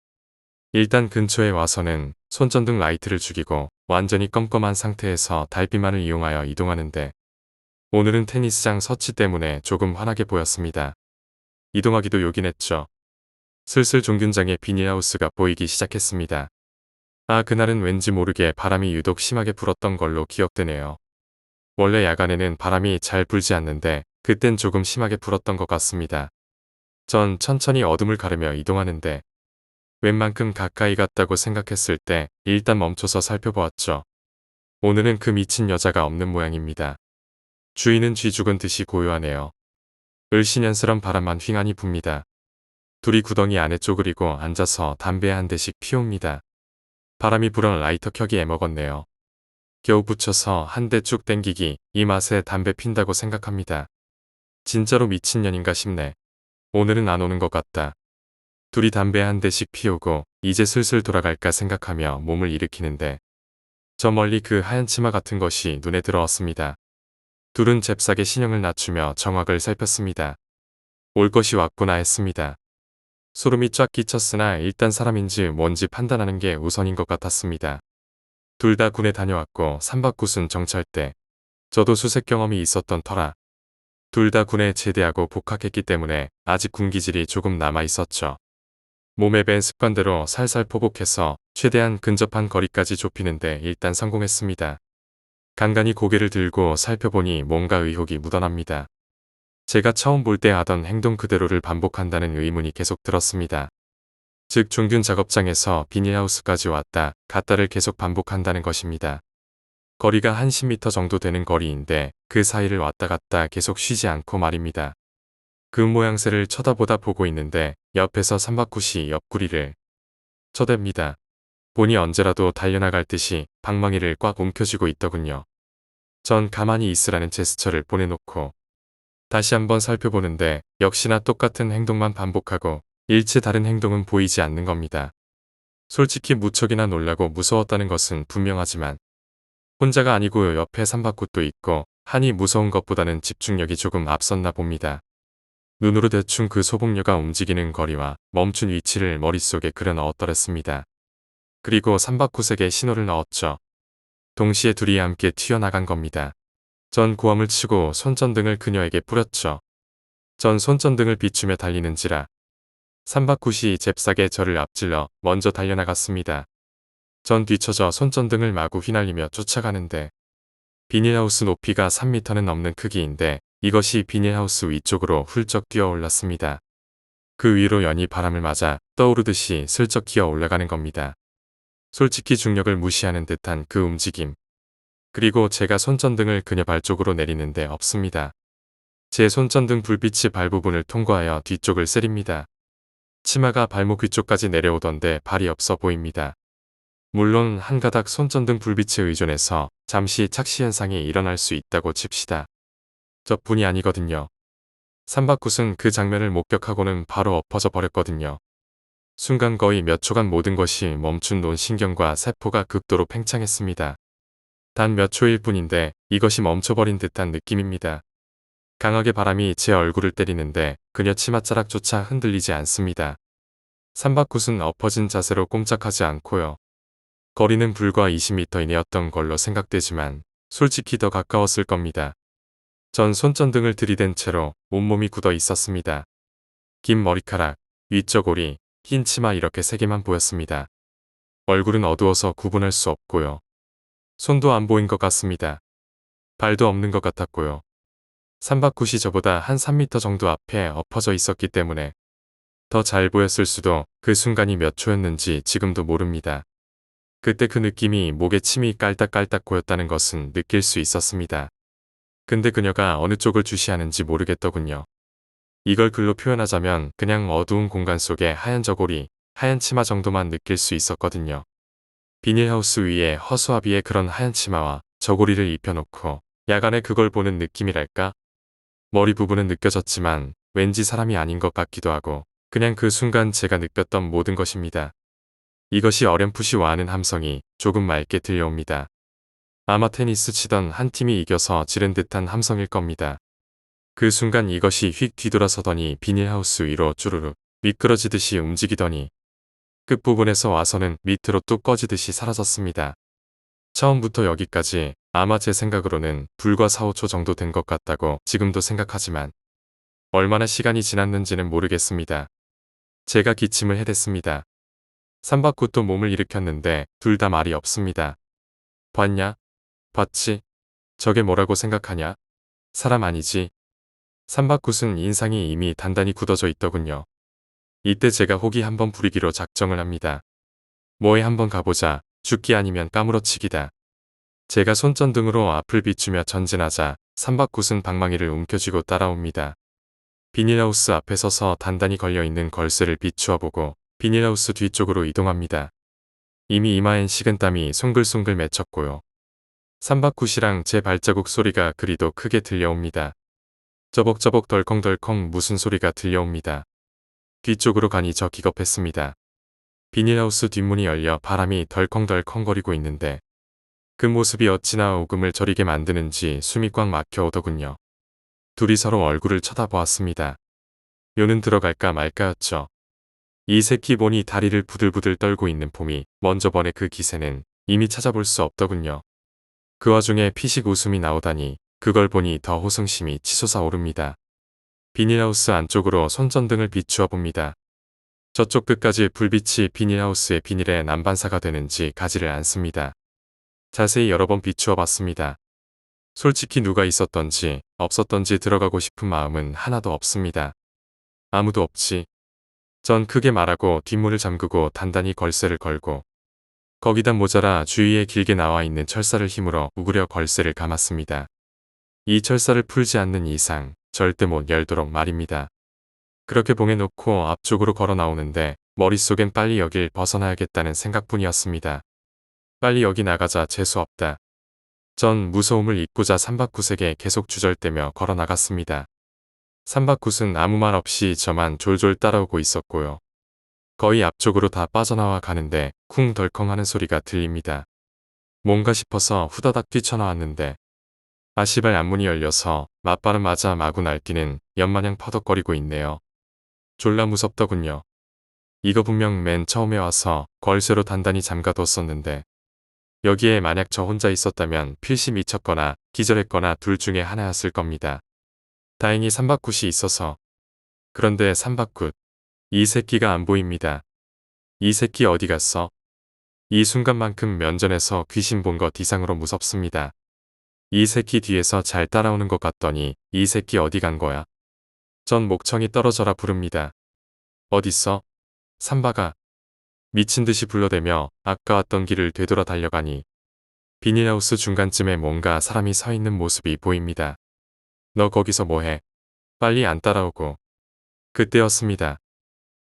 일단 근처에 와서는 손전등 라이트를 죽이고 완전히 껌껌한 상태에서 달빛만을 이용하여 이동하는데 오늘은 테니스장 서치 때문에 조금 환하게 보였습니다. 이동하기도 요긴했죠. 슬슬 종균장의 비닐하우스가 보이기 시작했습니다. 아, 그날은 왠지 모르게 바람이 유독 심하게 불었던 걸로 기억되네요. 원래 야간에는 바람이 잘 불지 않는데 그땐 조금 심하게 불었던 것 같습니다. 전 천천히 어둠을 가르며 이동하는데 웬만큼 가까이 갔다고 생각했을 때 일단 멈춰서 살펴보았죠. 오늘은 그 미친 여자가 없는 모양입니다. 주인은 쥐 죽은 듯이 고요하네요. 을씨년스런 바람만 휘하니 붑니다. 둘이 구덩이 안에 쪼그리고 앉아서 담배 한 대씩 피웁니다. 바람이 불어 라이터 켜기 애먹었네요. 겨우 붙여서 한 대 쭉 땡기기 이 맛에 담배 핀다고 생각합니다. 진짜로 미친년인가 싶네. 오늘은 안 오는 것 같다. 둘이 담배 한 대씩 피우고 이제 슬슬 돌아갈까 생각하며 몸을 일으키는데 저 멀리 그 하얀 치마 같은 것이 눈에 들어왔습니다. 둘은 잽싸게 신형을 낮추며 정확을 살폈습니다. 올 것이 왔구나 했습니다. 소름이 쫙 끼쳤으나 일단 사람인지 뭔지 판단하는 게 우선인 것 같았습니다. 둘 다 군에 다녀왔고 삼박굿은 정찰대, 저도 수색 경험이 있었던 터라 둘 다 군에 제대하고 복학했기 때문에 아직 군기질이 조금 남아 있었죠. 몸에 밴 습관대로 살살 포복해서 최대한 근접한 거리까지 좁히는데 일단 성공했습니다. 간간히 고개를 들고 살펴보니 뭔가 의혹이 묻어납니다. 제가 처음 볼 때 하던 행동 그대로를 반복한다는 의문이 계속 들었습니다. 즉 종균 작업장에서 비닐하우스까지 왔다 갔다를 계속 반복한다는 것입니다. 거리가 한 10m 정도 되는 거리인데 그 사이를 왔다 갔다 계속 쉬지 않고 말입니다. 그 모양새를 쳐다보다 보고 있는데 옆에서 삼박굿이 옆구리를 쳐댑니다. 보니 언제라도 달려나갈 듯이 방망이를 꽉 움켜쥐고 있더군요. 전 가만히 있으라는 제스처를 보내놓고 다시 한번 살펴보는데 역시나 똑같은 행동만 반복하고 일체 다른 행동은 보이지 않는 겁니다. 솔직히 무척이나 놀라고 무서웠다는 것은 분명하지만 혼자가 아니고 옆에 삼바꽃도 있고 하니 무서운 것보다는 집중력이 조금 앞섰나 봅니다. 눈으로 대충 그 소복녀가 움직이는 거리와 멈춘 위치를 머릿속에 그려 넣었더랬습니다. 그리고 삼바꽃에게 신호를 넣었죠. 동시에 둘이 함께 튀어나간 겁니다. 전 고함을 치고 손전등을 그녀에게 뿌렸죠. 전 손전등을 비추며 달리는지라 삼바꽃이 잽싸게 저를 앞질러 먼저 달려나갔습니다. 전 뒤처져 손전등을 마구 휘날리며 쫓아가는데 비닐하우스 높이가 3m는 넘는 크기인데 이것이 비닐하우스 위쪽으로 훌쩍 뛰어올랐습니다. 그 위로 연이 바람을 맞아 떠오르듯이 슬쩍 기어 올라가는 겁니다. 솔직히 중력을 무시하는 듯한 그 움직임. 그리고 제가 손전등을 그녀 발 쪽으로 내리는데 없습니다. 제 손전등 불빛이 발 부분을 통과하여 뒤쪽을 세립니다. 치마가 발목 위쪽까지 내려오던데 발이 없어 보입니다. 물론 한 가닥 손전등 불빛에 의존해서 잠시 착시 현상이 일어날 수 있다고 칩시다. 저뿐이 아니거든요. 삼바꽃은 그 장면을 목격하고는 바로 엎어져 버렸거든요. 순간 거의 몇 초간 모든 것이 멈춘 논신경과 세포가 극도로 팽창했습니다. 단 몇 초일 뿐인데 이것이 멈춰버린 듯한 느낌입니다. 강하게 바람이 제 얼굴을 때리는데 그녀 치맛자락조차 흔들리지 않습니다. 삼바꽃은 엎어진 자세로 꼼짝하지 않고요. 거리는 불과 20m 이내였던 걸로 생각되지만 솔직히 더 가까웠을 겁니다. 전 손전등을 들이댄 채로 온몸이 굳어 있었습니다. 긴 머리카락, 위쪽 오리, 흰 치마 이렇게 세 개만 보였습니다. 얼굴은 어두워서 구분할 수 없고요. 손도 안 보인 것 같습니다. 발도 없는 것 같았고요. 삼바꽃이 저보다 한 3m 정도 앞에 엎어져 있었기 때문에 더 잘 보였을 수도 그 순간이 몇 초였는지 지금도 모릅니다. 그때 그 느낌이 목에 침이 깔딱깔딱 고였다는 것은 느낄 수 있었습니다. 근데 그녀가 어느 쪽을 주시하는지 모르겠더군요. 이걸 글로 표현하자면 그냥 어두운 공간 속에 하얀 저고리, 하얀 치마 정도만 느낄 수 있었거든요. 비닐하우스 위에 허수아비의 그런 하얀 치마와 저고리를 입혀놓고 야간에 그걸 보는 느낌이랄까? 머리 부분은 느껴졌지만 왠지 사람이 아닌 것 같기도 하고 그냥 그 순간 제가 느꼈던 모든 것입니다. 이것이 어렴풋이 와하는 함성이 조금 맑게 들려옵니다. 아마 테니스 치던 한 팀이 이겨서 지른 듯한 함성일 겁니다. 그 순간 이것이 휙 뒤돌아서더니 비닐하우스 위로 쭈루룩 미끄러지듯이 움직이더니 끝부분에서 와서는 밑으로 뚝 꺼지듯이 사라졌습니다. 처음부터 여기까지 아마 제 생각으로는 불과 4, 5초 정도 된 것 같다고 지금도 생각하지만 얼마나 시간이 지났는지는 모르겠습니다. 제가 기침을 해댔습니다. 삼바꽃도 몸을 일으켰는데 둘 다 말이 없습니다. 봤냐? 봤지? 저게 뭐라고 생각하냐? 사람 아니지? 삼바꽃은 인상이 이미 단단히 굳어져 있더군요. 이때 제가 호기 한번 부리기로 작정을 합니다. 뭐에 한번 가보자. 죽기 아니면 까무러치기다. 제가 손전등으로 앞을 비추며 전진하자 삼바꽃은 방망이를 움켜쥐고 따라옵니다. 비닐하우스 앞에 서서 단단히 걸려있는 걸쇠를 비추어 보고 비닐하우스 뒤쪽으로 이동합니다. 이미 이마엔 식은땀이 송글송글 맺혔고요. 삼바꽃이랑 제 발자국 소리가 그리도 크게 들려옵니다. 저벅저벅 덜컹덜컹 무슨 소리가 들려옵니다. 뒤쪽으로 가니 저 기겁했습니다. 비닐하우스 뒷문이 열려 바람이 덜컹덜컹거리고 있는데 그 모습이 어찌나 오금을 저리게 만드는지 숨이 꽉 막혀오더군요. 둘이 서로 얼굴을 쳐다보았습니다. 요는 들어갈까 말까였죠. 이 새끼 보니 다리를 부들부들 떨고 있는 폼이 먼저 번의 그 기세는 이미 찾아볼 수 없더군요. 그 와중에 피식 웃음이 나오다니 그걸 보니 더 호승심이 치솟아 오릅니다. 비닐하우스 안쪽으로 손전등을 비추어 봅니다. 저쪽 끝까지 불빛이 비닐하우스의 비닐에 난반사가 되는지 가지를 않습니다. 자세히 여러 번 비추어 봤습니다. 솔직히 누가 있었던지 없었던지 들어가고 싶은 마음은 하나도 없습니다. 아무도 없지. 전 크게 말하고 뒷문을 잠그고 단단히 걸쇠를 걸고 거기다 모자라 주위에 길게 나와 있는 철사를 힘으로 우그려 걸쇠를 감았습니다. 이 철사를 풀지 않는 이상 절대 못 열도록 말입니다. 그렇게 봉해놓고 앞쪽으로 걸어 나오는데 머릿속엔 빨리 여길 벗어나야겠다는 생각뿐이었습니다. 빨리 여기 나가자 재수없다. 전 무서움을 잊고자 삼바꽃에게 계속 주절대며 걸어 나갔습니다. 삼박굿은 아무 말 없이 저만 졸졸 따라오고 있었고요. 거의 앞쪽으로 다 빠져나와 가는데 쿵 덜컹 하는 소리가 들립니다. 뭔가 싶어서 후다닥 뛰쳐나왔는데 아시발 앞문이 열려서 맞바람맞아 마구 날뛰는 연마냥 퍼덕거리고 있네요. 졸라 무섭더군요. 이거 분명 맨 처음에 와서 걸쇠로 단단히 잠가뒀었는데 여기에 만약 저 혼자 있었다면 필시 미쳤거나 기절했거나 둘 중에 하나였을 겁니다. 다행히 삼박굿이 있어서. 그런데 삼박굿, 이 새끼가 안 보입니다. 이 새끼 어디 갔어? 이 순간만큼 면전에서 귀신 본 것 이상으로 무섭습니다. 이 새끼 뒤에서 잘 따라오는 것 같더니 이 새끼 어디 간 거야? 전 목청이 떨어져라 부릅니다. 어딨어? 삼박아. 미친 듯이 불러대며 아까 왔던 길을 되돌아 달려가니 비닐하우스 중간쯤에 뭔가 사람이 서 있는 모습이 보입니다. 너 거기서 뭐해? 빨리 안 따라오고. 그때였습니다.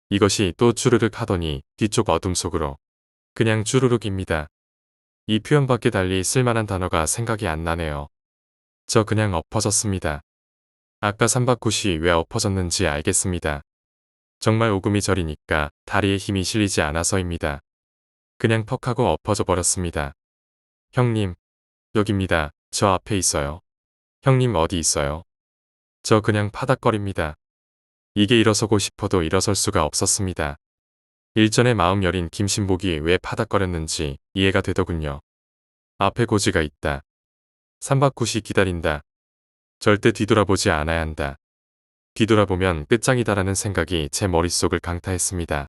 이것이 또 쭈르륵 하더니 뒤쪽 어둠 속으로. 그냥 쭈르륵입니다. 이 표현밖에 달리 쓸만한 단어가 생각이 안 나네요. 저 그냥 엎어졌습니다. 아까 삼박굿이 왜 엎어졌는지 알겠습니다. 정말 오금이 저리니까 다리에 힘이 실리지 않아서입니다. 그냥 퍽하고 엎어져 버렸습니다. 형님, 여깁니다. 저 앞에 있어요. 형님 어디 있어요? 저 그냥 파닥거립니다. 이게 일어서고 싶어도 일어설 수가 없었습니다. 일전에 마음 여린 김신복이 왜 파닥거렸는지 이해가 되더군요. 앞에 고지가 있다. 삼박굿이 기다린다. 절대 뒤돌아보지 않아야 한다. 뒤돌아보면 끝장이다라는 생각이 제 머릿속을 강타했습니다.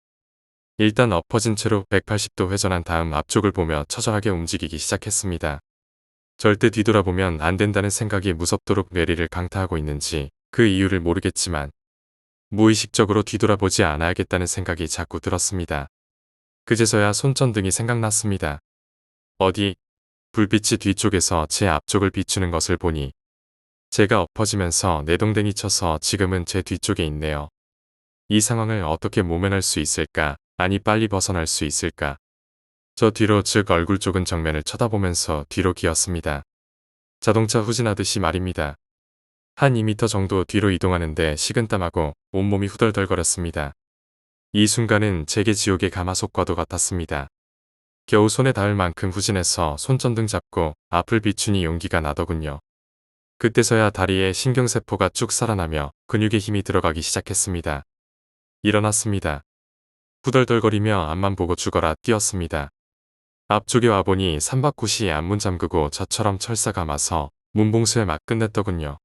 일단 엎어진 채로 180도 회전한 다음 앞쪽을 보며 처절하게 움직이기 시작했습니다. 절대 뒤돌아보면 안 된다는 생각이 무섭도록 뇌리를 강타하고 있는지 그 이유를 모르겠지만 무의식적으로 뒤돌아보지 않아야겠다는 생각이 자꾸 들었습니다. 그제서야 손전등이 생각났습니다. 어디? 불빛이 뒤쪽에서 제 앞쪽을 비추는 것을 보니 제가 엎어지면서 내동댕이 쳐서 지금은 제 뒤쪽에 있네요. 이 상황을 어떻게 모면할 수 있을까? 아니 빨리 벗어날 수 있을까? 저 뒤로 즉 얼굴 쪽은 정면을 쳐다보면서 뒤로 기었습니다. 자동차 후진하듯이 말입니다. 한 2m 정도 뒤로 이동하는데 식은땀하고 온몸이 후덜덜거렸습니다. 이 순간은 제게 지옥의 가마솥과도 같았습니다. 겨우 손에 닿을 만큼 후진해서 손전등 잡고 앞을 비추니 용기가 나더군요. 그때서야 다리에 신경세포가 쭉 살아나며 근육에 힘이 들어가기 시작했습니다. 일어났습니다. 후덜덜거리며 앞만 보고 죽어라 뛰었습니다. 앞쪽에 와보니 삼박굿이 앞문 잠그고 저처럼 철사 감아서 문봉수에 막 끝냈더군요.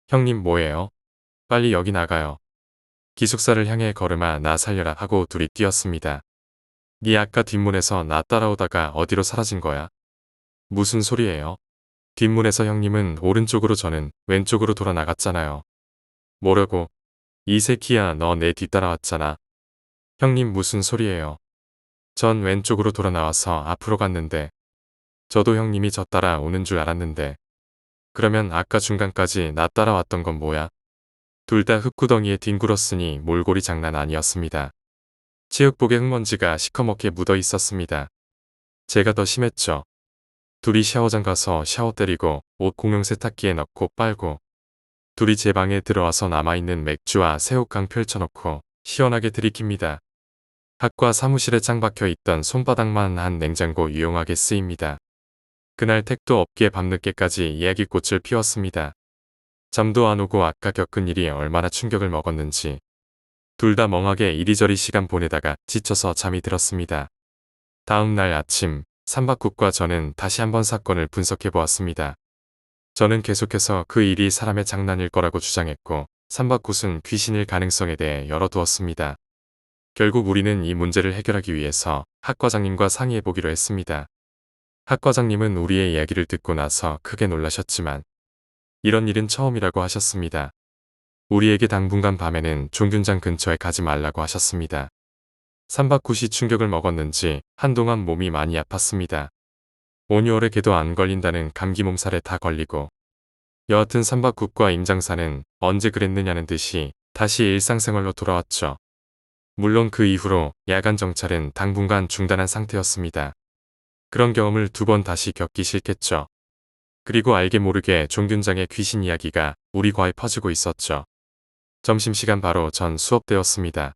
형님 뭐예요? 빨리 여기 나가요. 기숙사를 향해 걸음아 나 살려라 하고 둘이 뛰었습니다. 니 아까 뒷문에서 나 따라오다가 어디로 사라진 거야? 무슨 소리예요? 뒷문에서 형님은 오른쪽으로 저는 왼쪽으로 돌아 나갔잖아요. 뭐라고? 이 새끼야 너 내 뒤따라왔잖아. 형님 무슨 소리예요? 전 왼쪽으로 돌아 나와서 앞으로 갔는데 저도 형님이 저 따라 오는 줄 알았는데 그러면 아까 중간까지 나 따라왔던 건 뭐야? 둘 다 흙구덩이에 뒹굴었으니 몰골이 장난 아니었습니다. 체육복에 흙먼지가 시커멓게 묻어 있었습니다. 제가 더 심했죠. 둘이 샤워장 가서 샤워 때리고 옷 공용 세탁기에 넣고 빨고 둘이 제 방에 들어와서 남아있는 맥주와 새우깡 펼쳐놓고 시원하게 들이킵니다. 학과 사무실에 짱 박혀 있던 손바닥만 한 냉장고 유용하게 쓰입니다. 그날 택도 없기에 밤늦게까지 이야기꽃을 피웠습니다. 잠도 안 오고 아까 겪은 일이 얼마나 충격을 먹었는지 둘 다 멍하게 이리저리 시간 보내다가 지쳐서 잠이 들었습니다. 다음 날 아침 삼박굿과 저는 다시 한번 사건을 분석해 보았습니다. 저는 계속해서 그 일이 사람의 장난일 거라고 주장했고 삼박굿은 귀신일 가능성에 대해 열어두었습니다. 결국 우리는 이 문제를 해결하기 위해서 학과장님과 상의해 보기로 했습니다. 학과장님은 우리의 이야기를 듣고 나서 크게 놀라셨지만 이런 일은 처음이라고 하셨습니다. 우리에게 당분간 밤에는 종균장 근처에 가지 말라고 하셨습니다. 삼박굿이 충격을 먹었는지 한동안 몸이 많이 아팠습니다. 5개월에 개도 안 걸린다는 감기 몸살에 다 걸리고 여하튼 삼박굿과 임장사는 언제 그랬느냐는 듯이 다시 일상생활로 돌아왔죠. 물론 그 이후로 야간 정찰은 당분간 중단한 상태였습니다. 그런 경험을 2번 다시 겪기 싫겠죠. 그리고 알게 모르게 종균장의 귀신 이야기가 우리 과에 퍼지고 있었죠. 점심시간 바로 전 수업되었습니다.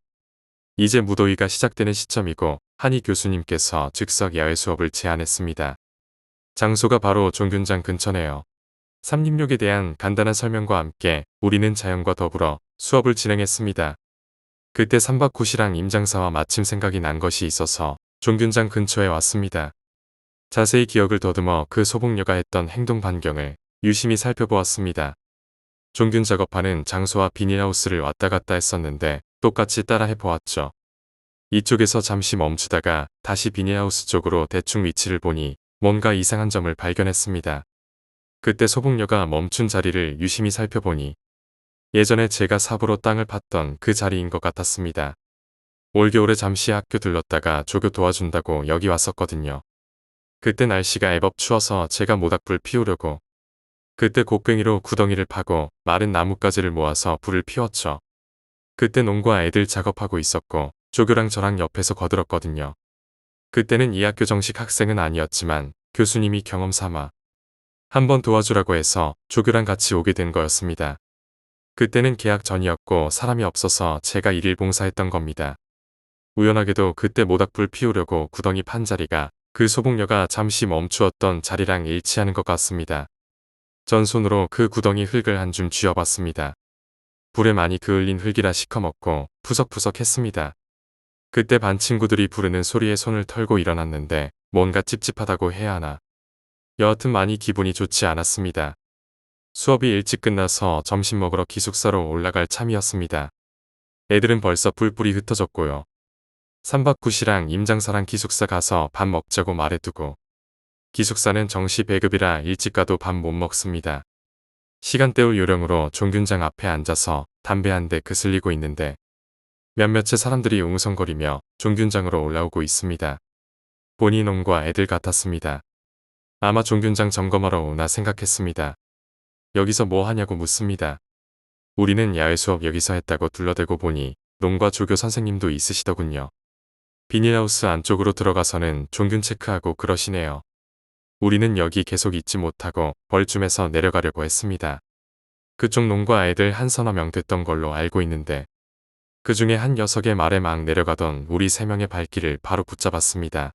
이제 무더위가 시작되는 시점이고 한희 교수님께서 즉석 야외 수업을 제안했습니다. 장소가 바로 종균장 근처네요. 삼림욕에 대한 간단한 설명과 함께 우리는 자연과 더불어 수업을 진행했습니다. 그때 삼박굿이랑 임장사와 마침 생각이 난 것이 있어서 종균장 근처에 왔습니다. 자세히 기억을 더듬어 그 소복녀가 했던 행동 반경을 유심히 살펴보았습니다. 종균 작업하는 장소와 비닐하우스를 왔다 갔다 했었는데 똑같이 따라 해보았죠. 이쪽에서 잠시 멈추다가 다시 비닐하우스 쪽으로 대충 위치를 보니 뭔가 이상한 점을 발견했습니다. 그때 소복녀가 멈춘 자리를 유심히 살펴보니 예전에 제가 삽으로 땅을 팠던 그 자리인 것 같았습니다. 올겨울에 잠시 학교 들렀다가 조교 도와준다고 여기 왔었거든요. 그때 날씨가 애법 추워서 제가 모닥불 피우려고 그때 곡괭이로 구덩이를 파고 마른 나뭇가지를 모아서 불을 피웠죠. 그때 농과 애들 작업하고 있었고 조교랑 저랑 옆에서 거들었거든요. 그때는 이 학교 정식 학생은 아니었지만 교수님이 경험 삼아 한번 도와주라고 해서 조교랑 같이 오게 된 거였습니다. 그때는 개학 전이었고 사람이 없어서 제가 일일 봉사했던 겁니다. 우연하게도 그때 모닥불 피우려고 구덩이 판 자리가 그 소복녀가 잠시 멈추었던 자리랑 일치하는 것 같습니다. 전 손으로 그 구덩이 흙을 한 줌 쥐어봤습니다. 불에 많이 그을린 흙이라 시커멓고 푸석푸석했습니다. 그때 반 친구들이 부르는 소리에 손을 털고 일어났는데 뭔가 찝찝하다고 해야 하나. 여하튼 많이 기분이 좋지 않았습니다. 수업이 일찍 끝나서 점심 먹으러 기숙사로 올라갈 참이었습니다. 애들은 벌써 뿔뿔이 흩어졌고요. 삼박굿이랑 임장사랑 기숙사 가서 밥 먹자고 말해두고 기숙사는 정시 배급이라 일찍 가도 밥 못 먹습니다. 시간 때울 요령으로 종균장 앞에 앉아서 담배 한 대 그슬리고 있는데 몇몇의 사람들이 웅성거리며 종균장으로 올라오고 있습니다. 본인 놈과 애들 같았습니다. 아마 종균장 점검하러 오나 생각했습니다. 여기서 뭐 하냐고 묻습니다. 우리는 야외 수업 여기서 했다고 둘러대고 보니 농과 조교 선생님도 있으시더군요. 비닐하우스 안쪽으로 들어가서는 종균 체크하고 그러시네요. 우리는 여기 계속 있지 못하고 벌쯤에서 내려가려고 했습니다. 그쪽 농과 애들 한 서너 명 됐던 걸로 알고 있는데 그 중에 한 녀석의 말에 막 내려가던 우리 세 명의 발길을 바로 붙잡았습니다.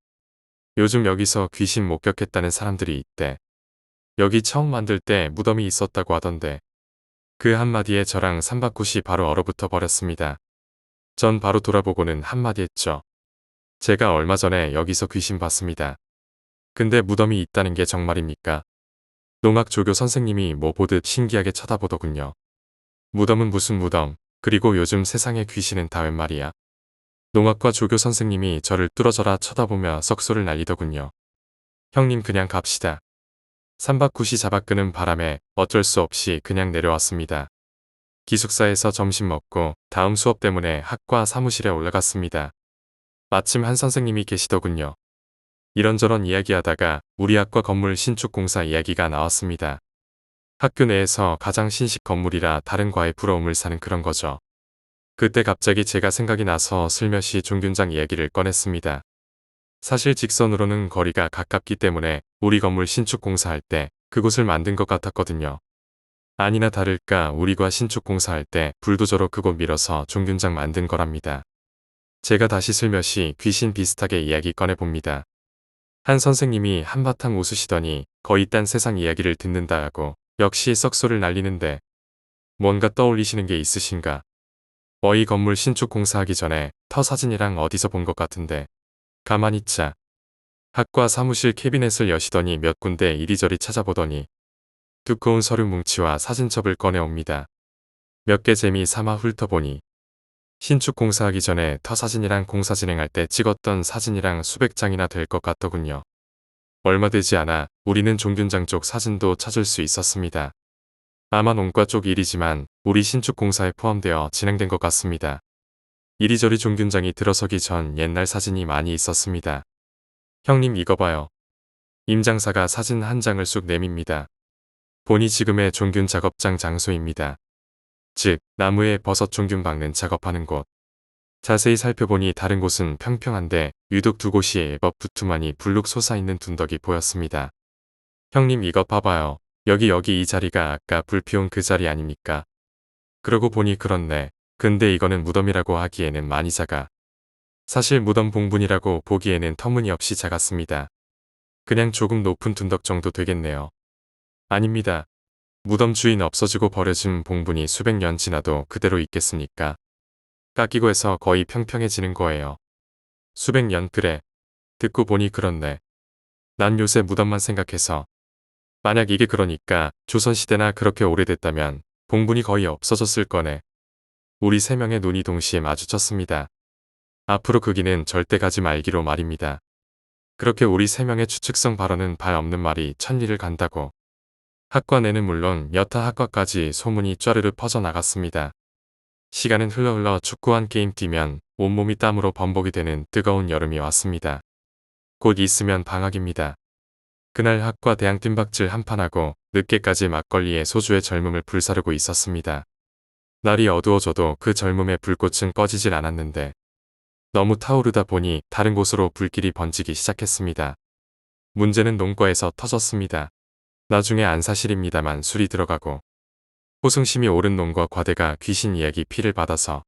요즘 여기서 귀신 목격했다는 사람들이 있대. 여기 처음 만들 때 무덤이 있었다고 하던데 그 한마디에 저랑 삼박굿이 바로 얼어붙어 버렸습니다. 전 바로 돌아보고는 한마디 했죠. 제가 얼마 전에 여기서 귀신 봤습니다. 근데 무덤이 있다는 게 정말입니까? 농학 조교 선생님이 뭐 보듯 신기하게 쳐다보더군요. 무덤은 무슨 무덤, 그리고 요즘 세상에 귀신은 다 웬 말이야. 농학과 조교 선생님이 저를 뚫어져라 쳐다보며 썩소를 날리더군요. 형님 그냥 갑시다. 삼박굿이 잡아끄는 바람에 어쩔 수 없이 그냥 내려왔습니다. 기숙사에서 점심 먹고 다음 수업 때문에 학과 사무실에 올라갔습니다. 마침 한 선생님이 계시더군요. 이런저런 이야기하다가 우리 학과 건물 신축 공사 이야기가 나왔습니다. 학교 내에서 가장 신식 건물이라 다른 과의 부러움을 사는 그런 거죠. 그때 갑자기 제가 생각이 나서 슬며시 종균장 이야기를 꺼냈습니다. 사실 직선으로는 거리가 가깝기 때문에 우리 건물 신축 공사할 때 그곳을 만든 것 같았거든요. 아니나 다를까 우리과 신축 공사할 때 불도저로 그곳 밀어서 종균장 만든 거랍니다. 제가 다시 슬며시 귀신 비슷하게 이야기 꺼내봅니다. 한 선생님이 한바탕 웃으시더니 거의 딴 세상 이야기를 듣는다 하고 역시 썩소를 날리는데 뭔가 떠올리시는 게 있으신가? 이 건물 신축 공사하기 전에 터 사진이랑 어디서 본 것 같은데 가만히 있자. 학과 사무실 캐비넷을 여시더니 몇 군데 이리저리 찾아보더니 두꺼운 서류 뭉치와 사진첩을 꺼내옵니다. 몇 개 재미 삼아 훑어보니 신축 공사하기 전에 터 사진이랑 공사 진행할 때 찍었던 사진이랑 수백 장이나 될 것 같더군요. 얼마 되지 않아 우리는 종균장 쪽 사진도 찾을 수 있었습니다. 아마 농과 쪽 일이지만 우리 신축 공사에 포함되어 진행된 것 같습니다. 이리저리 종균장이 들어서기 전 옛날 사진이 많이 있었습니다. 형님 이거 봐요. 임장사가 사진 한 장을 쑥 내밉니다. 보니 지금의 종균 작업장 장소입니다. 즉 나무에 버섯 종균 박는 작업하는 곳. 자세히 살펴보니 다른 곳은 평평한데 유독 두 곳이 애법 두툼하니 불룩 솟아있는 둔덕이 보였습니다. 형님 이것 봐봐요. 여기 이 자리가 아까 불 피운 그 자리 아닙니까? 그러고 보니 그렇네. 근데 이거는 무덤이라고 하기에는 많이 작아. 사실 무덤 봉분이라고 보기에는 터무니없이 작았습니다. 그냥 조금 높은 둔덕 정도 되겠네요. 아닙니다. 무덤 주인 없어지고 버려진 봉분이 수백 년 지나도 그대로 있겠습니까? 깎이고 해서 거의 평평해지는 거예요. 수백 년 그래. 듣고 보니 그렇네. 난 요새 무덤만 생각해서. 만약 이게 그러니까 조선시대나 그렇게 오래됐다면 봉분이 거의 없어졌을 거네. 우리 세 명의 눈이 동시에 마주쳤습니다. 앞으로 그 길은 절대 가지 말기로 말입니다. 그렇게 우리 세 명의 추측성 발언은 발 없는 말이 천리를 간다고. 학과 내는 물론 여타 학과까지 소문이 쫘르르 퍼져나갔습니다. 시간은 흘러 축구 한 게임 뛰면 온몸이 땀으로 범벅이 되는 뜨거운 여름이 왔습니다. 곧 있으면 방학입니다. 그날 학과 대항 뜀박질 한판하고 늦게까지 막걸리에 소주의 젊음을 불사르고 있었습니다. 날이 어두워져도 그 젊음의 불꽃은 꺼지질 않았는데 너무 타오르다 보니 다른 곳으로 불길이 번지기 시작했습니다. 문제는 농과에서 터졌습니다. 나중에 안 사실입니다만 술이 들어가고 호승심이 오른 농과 과대가 귀신 이야기 피를 받아서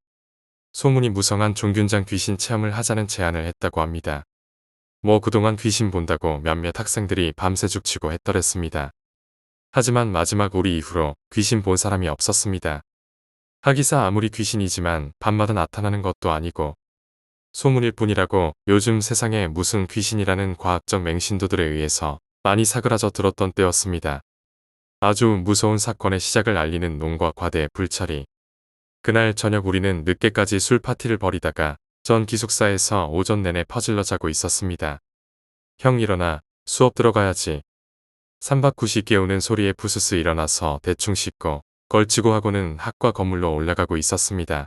소문이 무성한 종균장 귀신 체험을 하자는 제안을 했다고 합니다. 뭐 그동안 귀신 본다고 몇몇 학생들이 밤새 죽치고 했더랬습니다. 하지만 마지막 우리 이후로 귀신 본 사람이 없었습니다. 하기사 아무리 귀신이지만 밤마다 나타나는 것도 아니고 소문일 뿐이라고 요즘 세상에 무슨 귀신이라는 과학적 맹신도들에 의해서 많이 사그라져 들었던 때였습니다. 아주 무서운 사건의 시작을 알리는 농과 과대의 불찰이. 그날 저녁 우리는 늦게까지 술 파티를 벌이다가 전 기숙사에서 오전 내내 퍼질러 자고 있었습니다. 형 일어나 수업 들어가야지. 삼박굿이 깨우는 소리에 부스스 일어나서 대충 씻고 걸치고 하고는 학과 건물로 올라가고 있었습니다.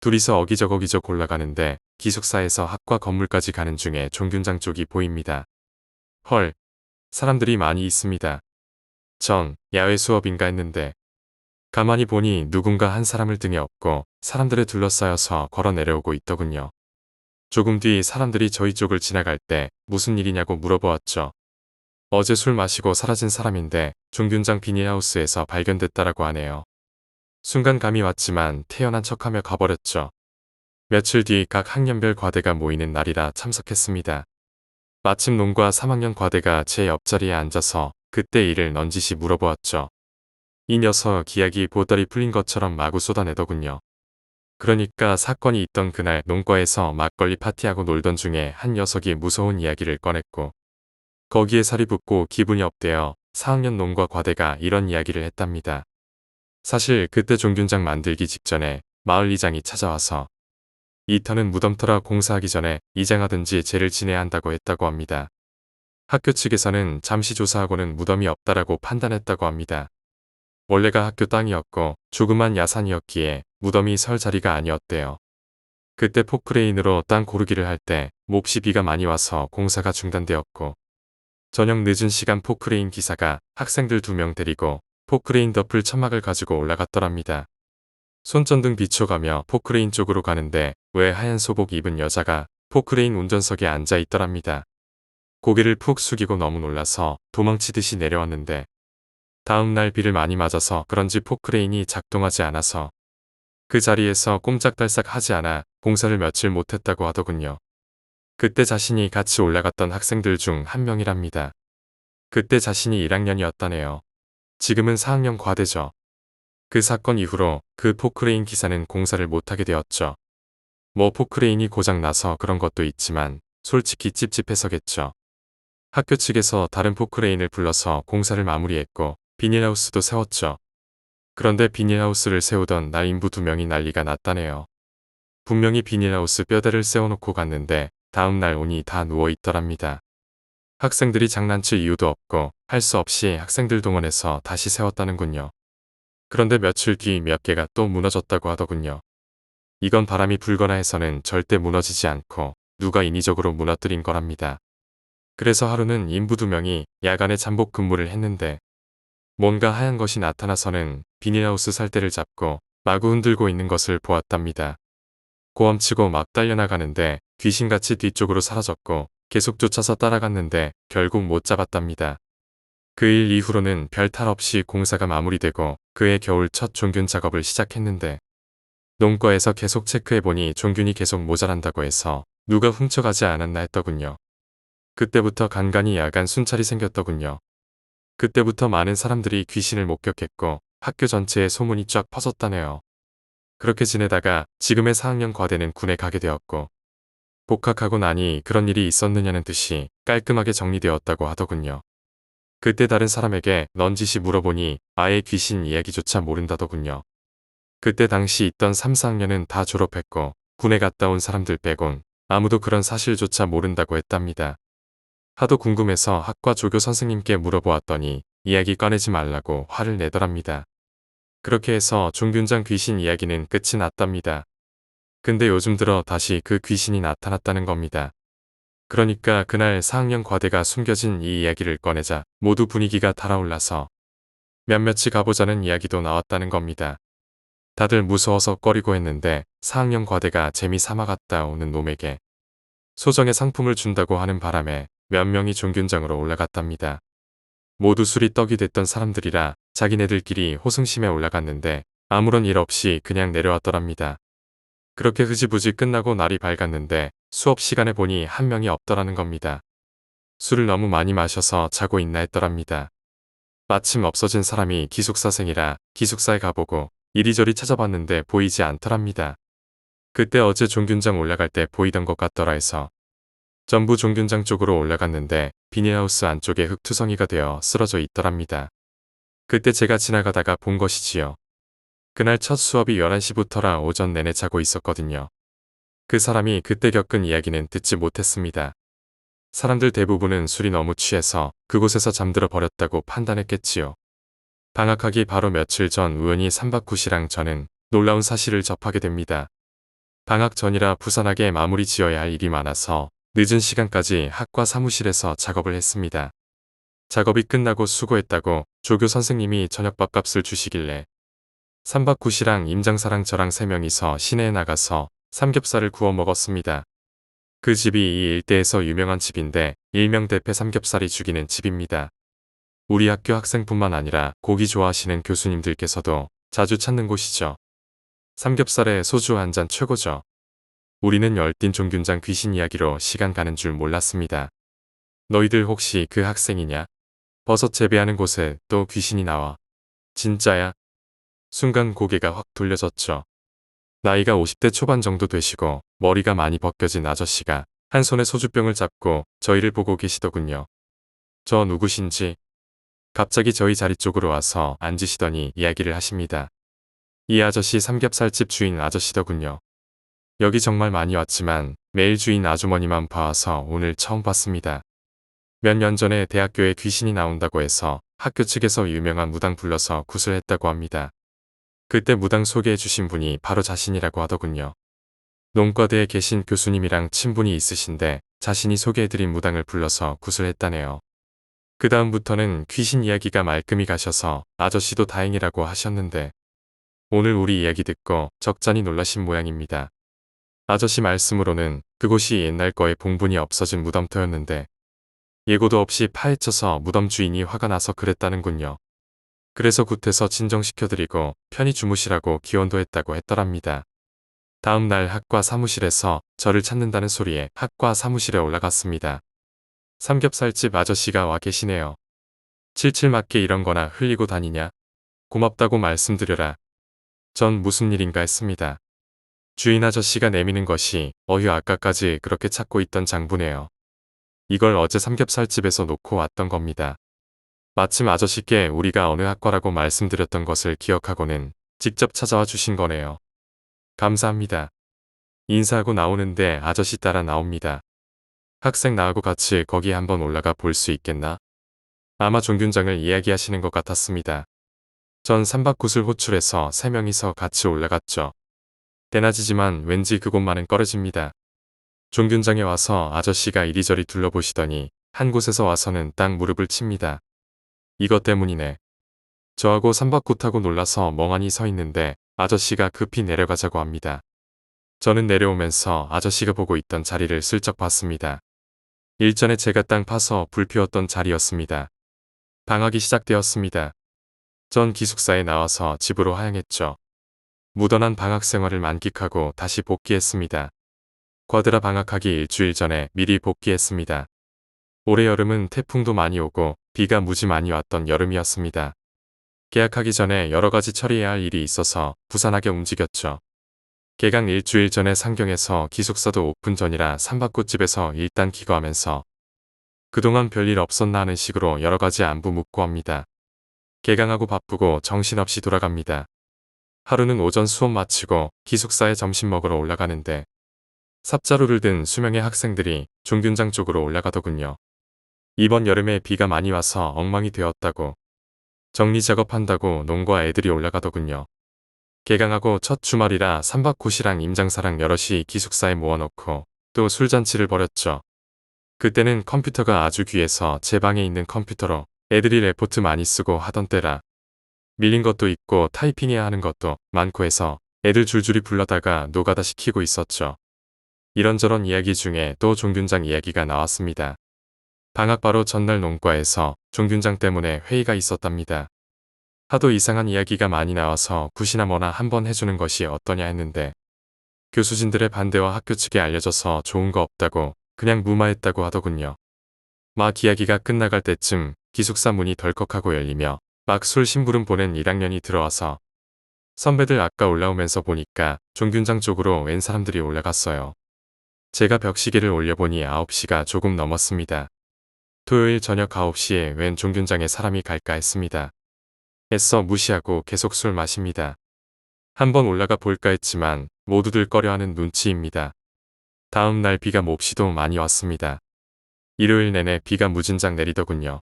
둘이서 어기저기적 올라가는데 기숙사에서 학과 건물까지 가는 중에 종균장 쪽이 보입니다. 헐, 사람들이 많이 있습니다. 전 야외 수업인가 했는데 가만히 보니 누군가 한 사람을 등에 업고 사람들에 둘러싸여서 걸어 내려오고 있더군요. 조금 뒤 사람들이 저희 쪽을 지나갈 때 무슨 일이냐고 물어보았죠. 어제 술 마시고 사라진 사람인데 종균장 비닐하우스에서 발견됐다라고 하네요. 순간 감이 왔지만 태연한 척하며 가버렸죠. 며칠 뒤 각 학년별 과대가 모이는 날이라 참석했습니다. 마침 농과 3학년 과대가 제 옆자리에 앉아서 그때 일을 넌지시 물어보았죠. 이 녀석 이야기 보따리 풀린 것처럼 마구 쏟아내더군요. 그러니까 사건이 있던 그날 농과에서 막걸리 파티하고 놀던 중에 한 녀석이 무서운 이야기를 꺼냈고 거기에 살이 붙고 기분이 업되어 4학년 농과 과대가 이런 이야기를 했답니다. 사실 그때 종균장 만들기 직전에 마을 이장이 찾아와서 이 터는 무덤터라 공사하기 전에 이장하든지 죄를 지내야 한다고 했다고 합니다. 학교 측에서는 잠시 조사하고는 무덤이 없다라고 판단했다고 합니다. 원래가 학교 땅이었고 조그만 야산이었기에 무덤이 설 자리가 아니었대요. 그때 포크레인으로 땅 고르기를 할 때 몹시 비가 많이 와서 공사가 중단되었고 저녁 늦은 시간 포크레인 기사가 학생들 2명 데리고 포크레인 덮을 천막을 가지고 올라갔더랍니다. 손전등 비춰가며 포크레인 쪽으로 가는데 왜 하얀 소복 입은 여자가 포크레인 운전석에 앉아 있더랍니다. 고개를 푹 숙이고 너무 놀라서 도망치듯이 내려왔는데 다음 날 비를 많이 맞아서 그런지 포크레인이 작동하지 않아서 그 자리에서 꼼짝달싹 하지 않아 공사를 며칠 못했다고 하더군요. 그때 자신이 같이 올라갔던 학생들 중 한 명이랍니다. 그때 자신이 1학년이었다네요. 지금은 4학년 과대죠. 그 사건 이후로 그 포크레인 기사는 공사를 못하게 되었죠. 뭐 포크레인이 고장나서 그런 것도 있지만 솔직히 찝찝해서겠죠. 학교 측에서 다른 포크레인을 불러서 공사를 마무리했고 비닐하우스도 세웠죠. 그런데 비닐하우스를 세우던 날 인부 2명이 난리가 났다네요. 분명히 비닐하우스 뼈대를 세워놓고 갔는데 다음날 오니 다 누워있더랍니다. 학생들이 장난칠 이유도 없고 할 수 없이 학생들 동원해서 다시 세웠다는군요. 그런데 며칠 뒤 몇 개가 또 무너졌다고 하더군요. 이건 바람이 불거나 해서는 절대 무너지지 않고 누가 인위적으로 무너뜨린 거랍니다. 그래서 하루는 인부 2명이 야간에 잠복 근무를 했는데 뭔가 하얀 것이 나타나서는 비닐하우스 살대를 잡고 마구 흔들고 있는 것을 보았답니다. 고함치고 막 달려나가는데 귀신같이 뒤쪽으로 사라졌고 계속 쫓아서 따라갔는데 결국 못 잡았답니다. 그 일 이후로는 별 탈 없이 공사가 마무리되고 그해 겨울 첫 종균 작업을 시작했는데 농과에서 계속 체크해보니 종균이 계속 모자란다고 해서 누가 훔쳐가지 않았나 했더군요. 그때부터 간간이 야간 순찰이 생겼더군요. 그때부터 많은 사람들이 귀신을 목격했고 학교 전체에 소문이 쫙 퍼졌다네요. 그렇게 지내다가 지금의 4학년 과대는 군에 가게 되었고 복학하고 나니 그런 일이 있었느냐는 듯이 깔끔하게 정리되었다고 하더군요. 그때 다른 사람에게 넌지시 물어보니 아예 귀신 이야기조차 모른다더군요. 그때 당시 있던 3, 4학년은 다 졸업했고 군에 갔다 온 사람들 빼곤 아무도 그런 사실조차 모른다고 했답니다. 하도 궁금해서 학과 조교 선생님께 물어보았더니 이야기 꺼내지 말라고 화를 내더랍니다. 그렇게 해서 종균장 귀신 이야기는 끝이 났답니다. 근데 요즘 들어 다시 그 귀신이 나타났다는 겁니다. 그러니까 그날 4학년 과대가 숨겨진 이 이야기를 꺼내자 모두 분위기가 달아올라서 몇몇이 가보자는 이야기도 나왔다는 겁니다. 다들 무서워서 꺼리고 했는데 4학년 과대가 재미 삼아 갔다 오는 놈에게 소정의 상품을 준다고 하는 바람에 몇 명이 종균장으로 올라갔답니다. 모두 술이 떡이 됐던 사람들이라 자기네들끼리 호승심에 올라갔는데 아무런 일 없이 그냥 내려왔더랍니다. 그렇게 흐지부지 끝나고 날이 밝았는데 수업 시간에 보니 한 명이 없더라는 겁니다. 술을 너무 많이 마셔서 자고 있나 했더랍니다. 마침 없어진 사람이 기숙사생이라 기숙사에 가보고 이리저리 찾아봤는데 보이지 않더랍니다. 그때 어제 종균장 올라갈 때 보이던 것 같더라 해서 전부 종균장 쪽으로 올라갔는데 비닐하우스 안쪽에 흙투성이가 되어 쓰러져 있더랍니다. 그때 제가 지나가다가 본 것이지요. 그날 첫 수업이 11시부터라 오전 내내 자고 있었거든요. 그 사람이 그때 겪은 이야기는 듣지 못했습니다. 사람들 대부분은 술이 너무 취해서 그곳에서 잠들어 버렸다고 판단했겠지요. 방학하기 바로 며칠 전 우연히 3박 9시랑 저는 놀라운 사실을 접하게 됩니다. 방학 전이라 부산하게 마무리 지어야 할 일이 많아서 늦은 시간까지 학과 사무실에서 작업을 했습니다. 작업이 끝나고 수고했다고 조교 선생님이 저녁밥 값을 주시길래 3박 9시랑 임장사랑 저랑 3명이서 시내에 나가서 삼겹살을 구워 먹었습니다. 그 집이 이 일대에서 유명한 집인데 일명 대패 삼겹살이 죽이는 집입니다. 우리 학교 학생뿐만 아니라 고기 좋아하시는 교수님들께서도 자주 찾는 곳이죠. 삼겹살에 소주 한 잔 최고죠. 우리는 열띤 종균장 귀신 이야기로 시간 가는 줄 몰랐습니다. 너희들 혹시 그 학생이냐? 버섯 재배하는 곳에 또 귀신이 나와. 진짜야? 순간 고개가 확 돌려졌죠. 나이가 50대 초반 정도 되시고 머리가 많이 벗겨진 아저씨가 한 손에 소주병을 잡고 저희를 보고 계시더군요. 저 누구신지? 갑자기 저희 자리 쪽으로 와서 앉으시더니 이야기를 하십니다. 이 아저씨 삼겹살집 주인 아저씨더군요. 여기 정말 많이 왔지만 매일 주인 아주머니만 봐와서 오늘 처음 봤습니다. 몇 년 전에 대학교에 귀신이 나온다고 해서 학교 측에서 유명한 무당 불러서 구슬했다고 합니다. 그때 무당 소개해 주신 분이 바로 자신이라고 하더군요. 농과대에 계신 교수님이랑 친분이 있으신데 자신이 소개해드린 무당을 불러서 구슬했다네요. 그 다음부터는 귀신 이야기가 말끔히 가셔서 아저씨도 다행이라고 하셨는데 오늘 우리 이야기 듣고 적잖이 놀라신 모양입니다. 아저씨 말씀으로는 그곳이 옛날 거에 봉분이 없어진 무덤터였는데 예고도 없이 파헤쳐서 무덤 주인이 화가 나서 그랬다는군요. 그래서 굿해서 진정시켜드리고 편히 주무시라고 기원도 했다고 했더랍니다. 다음 날 학과 사무실에서 저를 찾는다는 소리에 학과 사무실에 올라갔습니다. 삼겹살집 아저씨가 와 계시네요. 칠칠 맞게 이런 거나 흘리고 다니냐? 고맙다고 말씀드려라. 전 무슨 일인가 했습니다. 주인 아저씨가 내미는 것이 어휴 아까까지 그렇게 찾고 있던 장부네요. 이걸 어제 삼겹살집에서 놓고 왔던 겁니다. 마침 아저씨께 우리가 어느 학과라고 말씀드렸던 것을 기억하고는 직접 찾아와 주신 거네요. 감사합니다. 인사하고 나오는데 아저씨 따라 나옵니다. 학생 나하고 같이 거기 한번 올라가 볼 수 있겠나? 아마 종균장을 이야기하시는 것 같았습니다. 전 삼박굿을 호출해서 3명이서 같이 올라갔죠. 대낮이지만 왠지 그곳만은 꺼려집니다. 종균장에 와서 아저씨가 이리저리 둘러보시더니 한 곳에서 와서는 딱 무릎을 칩니다. 이것 때문이네. 저하고 삼박굿하고 놀라서 멍하니 서 있는데 아저씨가 급히 내려가자고 합니다. 저는 내려오면서 아저씨가 보고 있던 자리를 슬쩍 봤습니다. 일전에 제가 땅 파서 불 피웠던 자리였습니다. 방학이 시작되었습니다. 전 기숙사에 나와서 집으로 하향했죠. 무던한 방학 생활을 만끽하고 다시 복귀했습니다. 과드라 방학하기 일주일 전에 미리 복귀했습니다. 올해 여름은 태풍도 많이 오고 비가 무지 많이 왔던 여름이었습니다. 개학하기 전에 여러 가지 처리해야 할 일이 있어서 부산하게 움직였죠. 개강 일주일 전에 상경에서 기숙사도 오픈 전이라 삼박꽃집에서 일단 기거하면서 그동안 별일 없었나 하는 식으로 여러 가지 안부 묻고 합니다. 개강하고 바쁘고 정신없이 돌아갑니다. 하루는 오전 수업 마치고 기숙사에 점심 먹으러 올라가는데 삽자루를 든 수명의 학생들이 종균장 쪽으로 올라가더군요. 이번 여름에 비가 많이 와서 엉망이 되었다고 정리 작업한다고 농과 애들이 올라가더군요. 개강하고 첫 주말이라 삼박꽃이랑 임장사랑 여럿이 기숙사에 모아놓고 또 술잔치를 벌였죠. 그때는 컴퓨터가 아주 귀해서 제 방에 있는 컴퓨터로 애들이 레포트 많이 쓰고 하던 때라 밀린 것도 있고 타이핑해야 하는 것도 많고 해서 애들 줄줄이 불러다가 노가다 시키고 있었죠. 이런저런 이야기 중에 또 종균장 이야기가 나왔습니다. 방학 바로 전날 농과에서 종균장 때문에 회의가 있었답니다. 하도 이상한 이야기가 많이 나와서 굿이나 뭐나 한번 해주는 것이 어떠냐 했는데 교수진들의 반대와 학교 측에 알려져서 좋은 거 없다고 그냥 무마했다고 하더군요. 막 이야기가 끝나갈 때쯤 기숙사 문이 덜컥하고 열리며 막 술 심부름 보낸 1학년이 들어와서 선배들 아까 올라오면서 보니까 종균장 쪽으로 웬 사람들이 올라갔어요. 제가 벽시계를 올려보니 9시가 조금 넘었습니다. 토요일 저녁 9시에 웬 종균장에 사람이 갈까 했습니다. 애써 무시하고 계속 술 마십니다. 한번 올라가 볼까 했지만 모두들 꺼려하는 눈치입니다. 다음 날 비가 몹시도 많이 왔습니다. 일요일 내내 비가 무진장 내리더군요.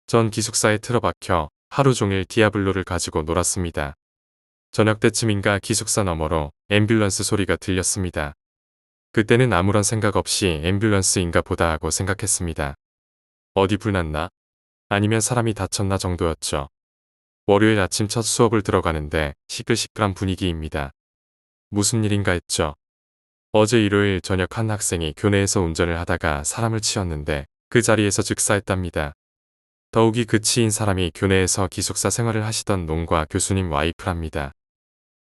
전 기숙사에 틀어박혀 하루 종일 디아블로를 가지고 놀았습니다. 저녁 때쯤인가 기숙사 너머로 앰뷸런스 소리가 들렸습니다. 그때는 아무런 생각 없이 앰뷸런스인가 보다 하고 생각했습니다. 어디 불났나? 아니면 사람이 다쳤나 정도였죠. 월요일 아침 첫 수업을 들어가는데 시끌시끌한 분위기입니다. 무슨 일인가 했죠. 어제 일요일 저녁 한 학생이 교내에서 운전을 하다가 사람을 치었는데 그 자리에서 즉사했답니다. 더욱이 그 치인 사람이 교내에서 기숙사 생활을 하시던 농과 교수님 와이프랍니다.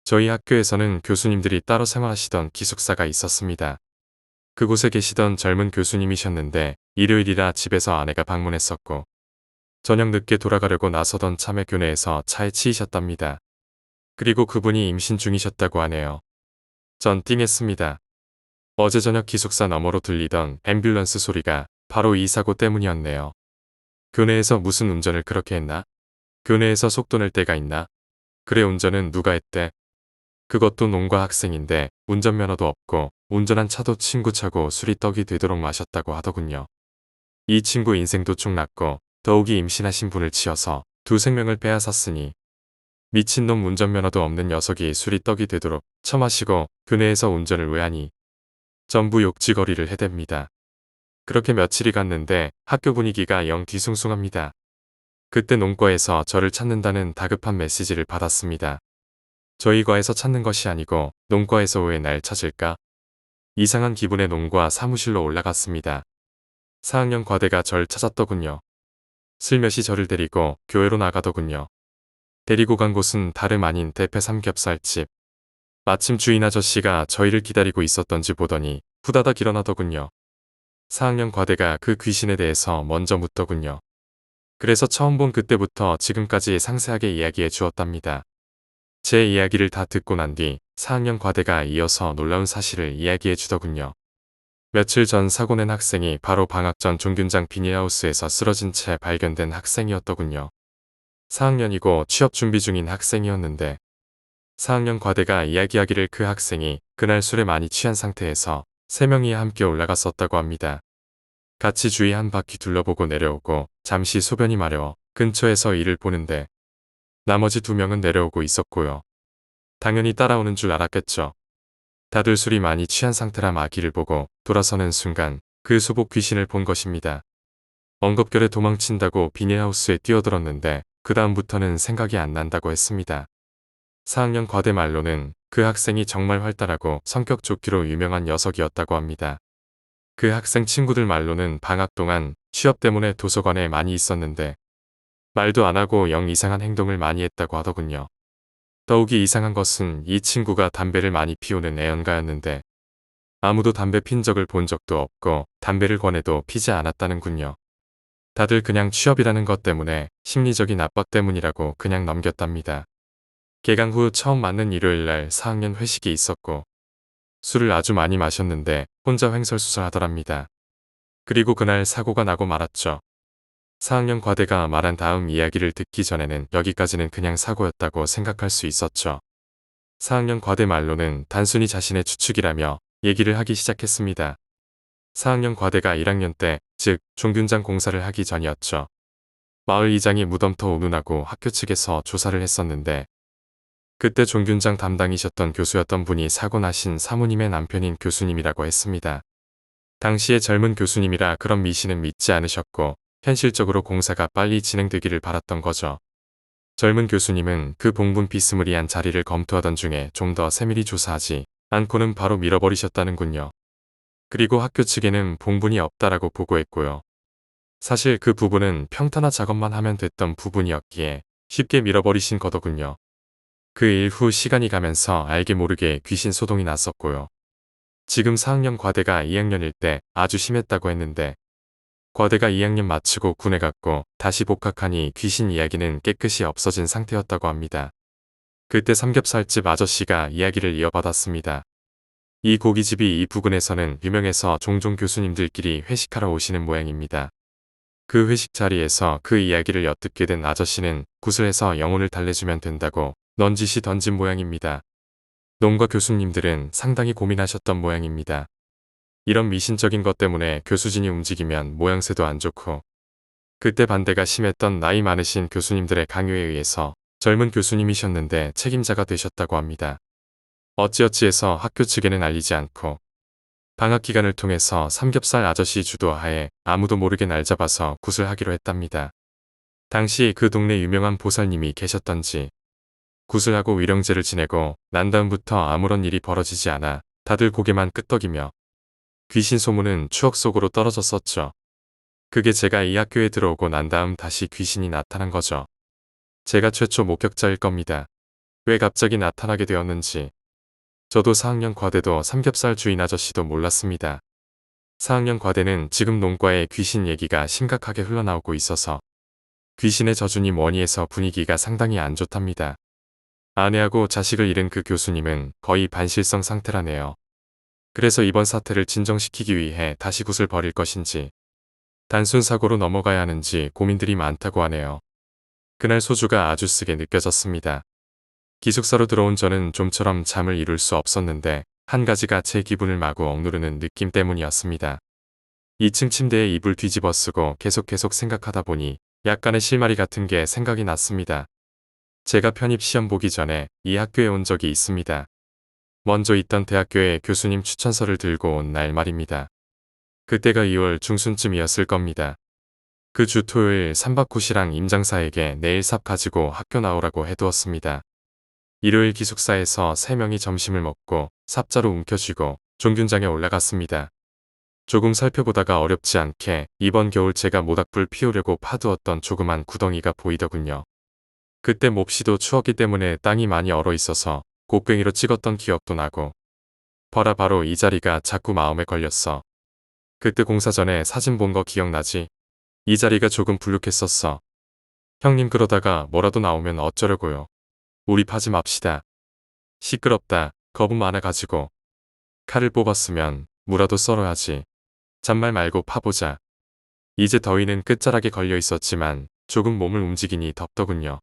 저희 학교에서는 교수님들이 따로 생활하시던 기숙사가 있었습니다. 그곳에 계시던 젊은 교수님이셨는데 일요일이라 집에서 아내가 방문했었고 저녁 늦게 돌아가려고 나서던 참에 교내에서 차에 치이셨답니다. 그리고 그분이 임신 중이셨다고 하네요. 전 띵했습니다. 어제 저녁 기숙사 너머로 들리던 앰뷸런스 소리가 바로 이 사고 때문이었네요. 교내에서 무슨 운전을 그렇게 했나? 교내에서 속도 낼 때가 있나? 그래 운전은 누가 했대? 그것도 농과 학생인데 운전면허도 없고 운전한 차도 친구 차고 술이 떡이 되도록 마셨다고 하더군요. 이 친구 인생도 쭉 났고 더욱이 임신하신 분을 치어서 두 생명을 빼앗았으니 미친놈 운전면허도 없는 녀석이 술이 떡이 되도록 처마시고 교내에서 운전을 왜 하니? 전부 욕지거리를 해댑니다. 그렇게 며칠이 갔는데 학교 분위기가 영 뒤숭숭합니다. 그때 농과에서 저를 찾는다는 다급한 메시지를 받았습니다. 저희 과에서 찾는 것이 아니고 농과에서 왜 날 찾을까? 이상한 기분의 농과 사무실로 올라갔습니다. 4학년 과대가 절 찾았더군요. 슬며시 저를 데리고 교회로 나가더군요. 데리고 간 곳은 다름 아닌 대패 삼겹살집. 마침 주인 아저씨가 저희를 기다리고 있었던지 보더니 후다닥 일어나더군요. 4학년 과대가 그 귀신에 대해서 먼저 묻더군요. 그래서 처음 본 그때부터 지금까지 상세하게 이야기해 주었답니다. 제 이야기를 다 듣고 난 뒤 4학년 과대가 이어서 놀라운 사실을 이야기해 주더군요. 며칠 전 사고 낸 학생이 바로 방학 전 종균장 비닐하우스에서 쓰러진 채 발견된 학생이었더군요. 4학년이고 취업 준비 중인 학생이었는데 4학년 과대가 이야기하기를 그 학생이 그날 술에 많이 취한 상태에서 3명이 함께 올라갔었다고 합니다. 같이 주위 한 바퀴 둘러보고 내려오고 잠시 소변이 마려워 근처에서 일을 보는데 나머지 2명은 내려오고 있었고요. 당연히 따라오는 줄 알았겠죠. 다들 술이 많이 취한 상태라 마기를 보고 돌아서는 순간 그 소복 귀신을 본 것입니다. 엉겁결에 도망친다고 비닐하우스에 뛰어들었는데 그 다음부터는 생각이 안 난다고 했습니다. 4학년 과대 말로는 그 학생이 정말 활달하고 성격 좋기로 유명한 녀석이었다고 합니다. 그 학생 친구들 말로는 방학 동안 취업 때문에 도서관에 많이 있었는데 말도 안 하고 영 이상한 행동을 많이 했다고 하더군요. 더욱이 이상한 것은 이 친구가 담배를 많이 피우는 애연가였는데 아무도 담배 핀 적을 본 적도 없고 담배를 권해도 피지 않았다는군요. 다들 그냥 취업이라는 것 때문에 심리적인 압박 때문이라고 그냥 넘겼답니다. 개강 후 처음 맞는 일요일날 4학년 회식이 있었고 술을 아주 많이 마셨는데 혼자 횡설수설하더랍니다. 그리고 그날 사고가 나고 말았죠. 4학년 과대가 말한 다음 이야기를 듣기 전에는 여기까지는 그냥 사고였다고 생각할 수 있었죠. 4학년 과대 말로는 단순히 자신의 추측이라며 얘기를 하기 시작했습니다. 4학년 과대가 1학년 때, 즉 종균장 공사를 하기 전이었죠. 마을 이장이 무덤터 운운하고 학교 측에서 조사를 했었는데 그때 종균장 담당이셨던 교수였던 분이 사고 나신 사모님의 남편인 교수님이라고 했습니다. 당시에 젊은 교수님이라 그런 미신은 믿지 않으셨고 현실적으로 공사가 빨리 진행되기를 바랐던 거죠. 젊은 교수님은 그 봉분 비스무리한 자리를 검토하던 중에 좀 더 세밀히 조사하지 않고는 바로 밀어버리셨다는군요. 그리고 학교 측에는 봉분이 없다라고 보고했고요. 사실 그 부분은 평탄화 작업만 하면 됐던 부분이었기에 쉽게 밀어버리신 거더군요. 그 일 후 시간이 가면서 알게 모르게 귀신 소동이 났었고요. 지금 4학년 과대가 2학년일 때 아주 심했다고 했는데 과대가 2학년 마치고 군에 갔고 다시 복학하니 귀신 이야기는 깨끗이 없어진 상태였다고 합니다. 그때 삼겹살집 아저씨가 이야기를 이어받았습니다. 이 고깃집이 이 부근에서는 유명해서 종종 교수님들끼리 회식하러 오시는 모양입니다. 그 회식 자리에서 그 이야기를 엿듣게 된 아저씨는 구슬해서 영혼을 달래주면 된다고 넌지시 던진 모양입니다. 농가 교수님들은 상당히 고민하셨던 모양입니다. 이런 미신적인 것 때문에 교수진이 움직이면 모양새도 안 좋고 그때 반대가 심했던 나이 많으신 교수님들의 강요에 의해서 젊은 교수님이셨는데 책임자가 되셨다고 합니다. 어찌어찌해서 학교 측에는 알리지 않고 방학 기간을 통해서 삼겹살 아저씨 주도하에 아무도 모르게 날 잡아서 구슬하기로 했답니다. 당시 그 동네 유명한 보살님이 계셨던지 구슬하고 위령제를 지내고 난 다음부터 아무런 일이 벌어지지 않아 다들 고개만 끄덕이며 귀신 소문은 추억 속으로 떨어졌었죠. 그게 제가 이 학교에 들어오고 난 다음 다시 귀신이 나타난 거죠. 제가 최초 목격자일 겁니다. 왜 갑자기 나타나게 되었는지. 저도 4학년 과대도 삼겹살 주인 아저씨도 몰랐습니다. 4학년 과대는 지금 농과에 귀신 얘기가 심각하게 흘러나오고 있어서 귀신의 저주니 뭐니 해서 분위기가 상당히 안 좋답니다. 아내하고 자식을 잃은 그 교수님은 거의 반실성 상태라네요. 그래서 이번 사태를 진정시키기 위해 다시 굿을 버릴 것인지 단순 사고로 넘어가야 하는지 고민들이 많다고 하네요. 그날 소주가 아주 쓰게 느껴졌습니다. 기숙사로 들어온 저는 좀처럼 잠을 이룰 수 없었는데 한 가지가 제 기분을 마구 억누르는 느낌 때문이었습니다. 2층 침대에 이불 뒤집어 쓰고 계속 생각하다 보니 약간의 실마리 같은 게 생각이 났습니다. 제가 편입 시험 보기 전에 이 학교에 온 적이 있습니다. 먼저 있던 대학교에 교수님 추천서를 들고 온 날 말입니다. 그때가 2월 중순쯤이었을 겁니다. 그 주 토요일 3박 9시랑 임장사에게 내일 삽 가지고 학교 나오라고 해두었습니다. 일요일 기숙사에서 3명이 점심을 먹고 삽자루 움켜쥐고 종균장에 올라갔습니다. 조금 살펴보다가 어렵지 않게 이번 겨울 제가 모닥불 피우려고 파두었던 조그만 구덩이가 보이더군요. 그때 몹시도 추웠기 때문에 땅이 많이 얼어 있어서 곡괭이로 찍었던 기억도 나고 봐라 바로 이 자리가 자꾸 마음에 걸렸어. 그때 공사 전에 사진 본 거 기억나지? 이 자리가 조금 불룩했었어. 형님 그러다가 뭐라도 나오면 어쩌려고요. 우리 파지 맙시다. 시끄럽다. 겁은 많아가지고. 칼을 뽑았으면 무라도 썰어야지. 잔말 말고 파보자. 이제 더위는 끝자락에 걸려 있었지만 조금 몸을 움직이니 덥더군요.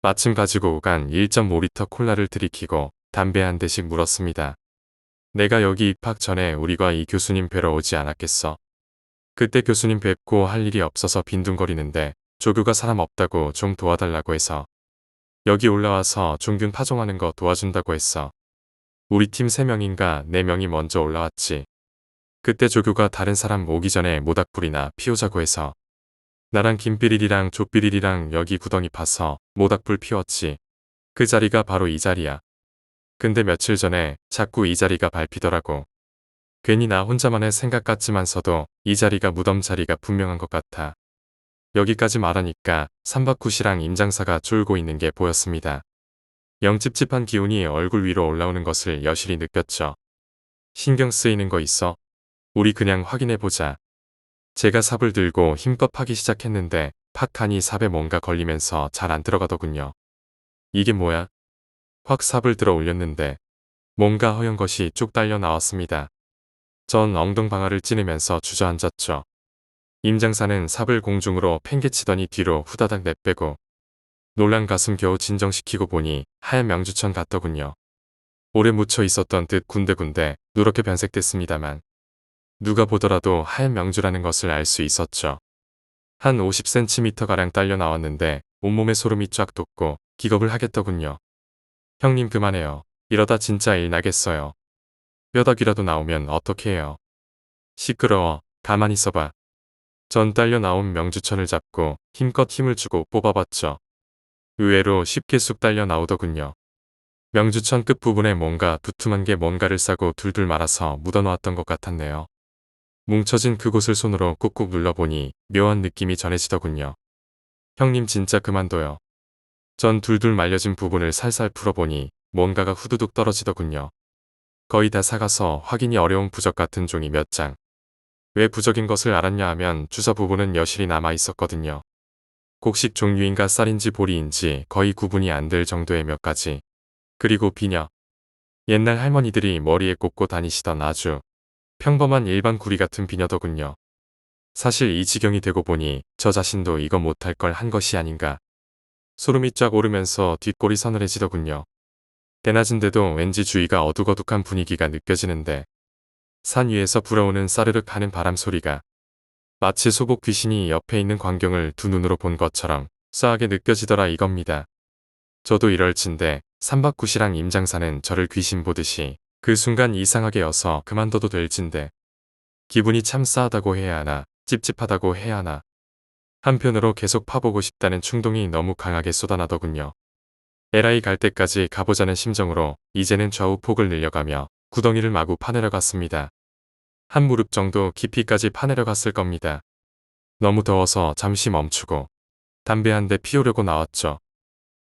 마침 가지고 오간 1.5리터 콜라를 들이키고 담배 한 대씩 물었습니다. 내가 여기 입학 전에 우리가 이 교수님 뵈러 오지 않았겠어. 그때 교수님 뵙고 할 일이 없어서 빈둥거리는데 조교가 사람 없다고 좀 도와달라고 해서 여기 올라와서 종균 파종하는 거 도와준다고 했어. 우리 팀 3명인가 4명이 먼저 올라왔지. 그때 조교가 다른 사람 오기 전에 모닥불이나 피우자고 해서 나랑 김비릴이랑 조비릴이랑 여기 구덩이 파서 모닥불 피웠지. 그 자리가 바로 이 자리야. 근데 며칠 전에 자꾸 이 자리가 밟히더라고. 괜히 나 혼자만의 생각 같지만서도 이 자리가 무덤 자리가 분명한 것 같아. 여기까지 말하니까 삼박굿이랑 임장사가 졸고 있는 게 보였습니다. 영 찝찝한 기운이 얼굴 위로 올라오는 것을 여실히 느꼈죠. 신경 쓰이는 거 있어? 우리 그냥 확인해보자. 제가 삽을 들고 힘껏 파기 시작했는데 팍하니 삽에 뭔가 걸리면서 잘 안 들어가더군요. 이게 뭐야? 확 삽을 들어 올렸는데 뭔가 허연 것이 쭉 딸려 나왔습니다. 전 엉덩방아를 찌르면서 주저앉았죠. 임장사는 삽을 공중으로 팽개치더니 뒤로 후다닥 내빼고 놀란 가슴 겨우 진정시키고 보니 하얀 명주천 같더군요. 오래 묻혀 있었던 듯 군데군데 누렇게 변색됐습니다만 누가 보더라도 하얀 명주라는 것을 알 수 있었죠. 한 50cm가량 딸려 나왔는데 온몸에 소름이 쫙 돋고 기겁을 하겠더군요. 형님 그만해요. 이러다 진짜 일 나겠어요. 뼈다귀라도 나오면 어떡해요. 시끄러워. 가만히 있어봐. 전 딸려 나온 명주천을 잡고 힘껏 힘을 주고 뽑아봤죠. 의외로 쉽게 쑥 딸려 나오더군요. 명주천 끝부분에 뭔가 두툼한 게 뭔가를 싸고 둘둘 말아서 묻어놓았던 것 같았네요. 뭉쳐진 그곳을 손으로 꾹꾹 눌러보니 묘한 느낌이 전해지더군요. 형님 진짜 그만둬요. 전 둘둘 말려진 부분을 살살 풀어보니 뭔가가 후두둑 떨어지더군요. 거의 다 삭아서 확인이 어려운 부적 같은 종이 몇 장. 왜 부적인 것을 알았냐 하면 주사 부분은 여실히 남아 있었거든요. 곡식 종류인가 쌀인지 보리인지 거의 구분이 안 될 정도의 몇 가지. 그리고 비녀. 옛날 할머니들이 머리에 꽂고 다니시던 아주 평범한 일반 구리 같은 비녀더군요. 사실 이 지경이 되고 보니 저 자신도 이거 못할 걸 한 것이 아닌가. 소름이 쫙 오르면서 뒷골이 서늘해지더군요. 때낮인데도 왠지 주위가 어둑어둑한 분위기가 느껴지는데 산 위에서 불어오는 싸르륵 하는 바람 소리가 마치 소복 귀신이 옆에 있는 광경을 두 눈으로 본 것처럼 싸하게 느껴지더라 이겁니다. 저도 이럴 진데 삼박굿이랑 임장사는 저를 귀신 보듯이 그 순간 이상하게 여서 그만둬도 될 진데 기분이 참 싸하다고 해야 하나 찝찝하다고 해야 하나 한편으로 계속 파보고 싶다는 충동이 너무 강하게 쏟아나더군요. 에라이 갈 때까지 가보자는 심정으로 이제는 좌우 폭을 늘려가며 구덩이를 마구 파내려갔습니다. 한 무릎 정도 깊이까지 파내려갔을 겁니다. 너무 더워서 잠시 멈추고 담배 한 대 피우려고 나왔죠.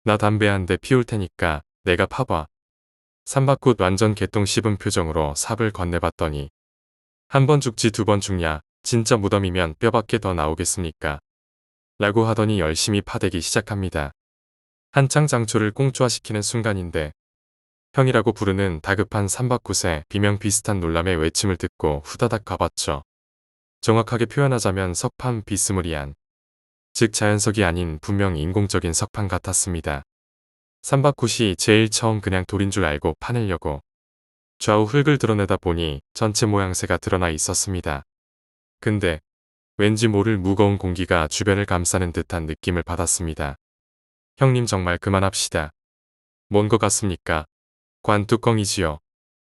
나 담배 한 대 피울 테니까 내가 파봐. 삼박굿 완전 개똥 씹은 표정으로 삽을 건네봤더니 한 번 죽지 두 번 죽냐 진짜 무덤이면 뼈밖에 더 나오겠습니까? 라고 하더니 열심히 파대기 시작합니다. 한창 장초를 꽁초화시키는 순간인데 형이라고 부르는 다급한 삼박굿의 비명 비슷한 놀람의 외침을 듣고 후다닥 가봤죠. 정확하게 표현하자면 석판 비스무리한 즉 자연석이 아닌 분명 인공적인 석판 같았습니다. 삼박굿이 제일 처음 그냥 돌인 줄 알고 파내려고 좌우 흙을 드러내다 보니 전체 모양새가 드러나 있었습니다. 근데 왠지 모를 무거운 공기가 주변을 감싸는 듯한 느낌을 받았습니다. 형님 정말 그만합시다. 뭔 것 같습니까? 관뚜껑이지요.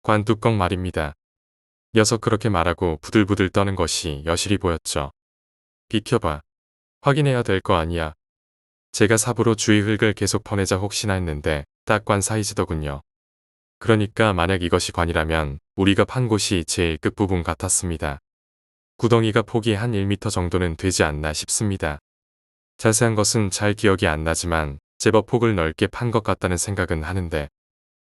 관뚜껑 말입니다. 녀석 그렇게 말하고 부들부들 떠는 것이 여실히 보였죠. 비켜봐. 확인해야 될 거 아니야. 제가 삽으로 주위 흙을 계속 퍼내자 혹시나 했는데 딱 관 사이즈더군요. 그러니까 만약 이것이 관이라면 우리가 판 곳이 제일 끝부분 같았습니다. 구덩이가 폭이 한 1m 정도는 되지 않나 싶습니다. 자세한 것은 잘 기억이 안 나지만 제법 폭을 넓게 판 것 같다는 생각은 하는데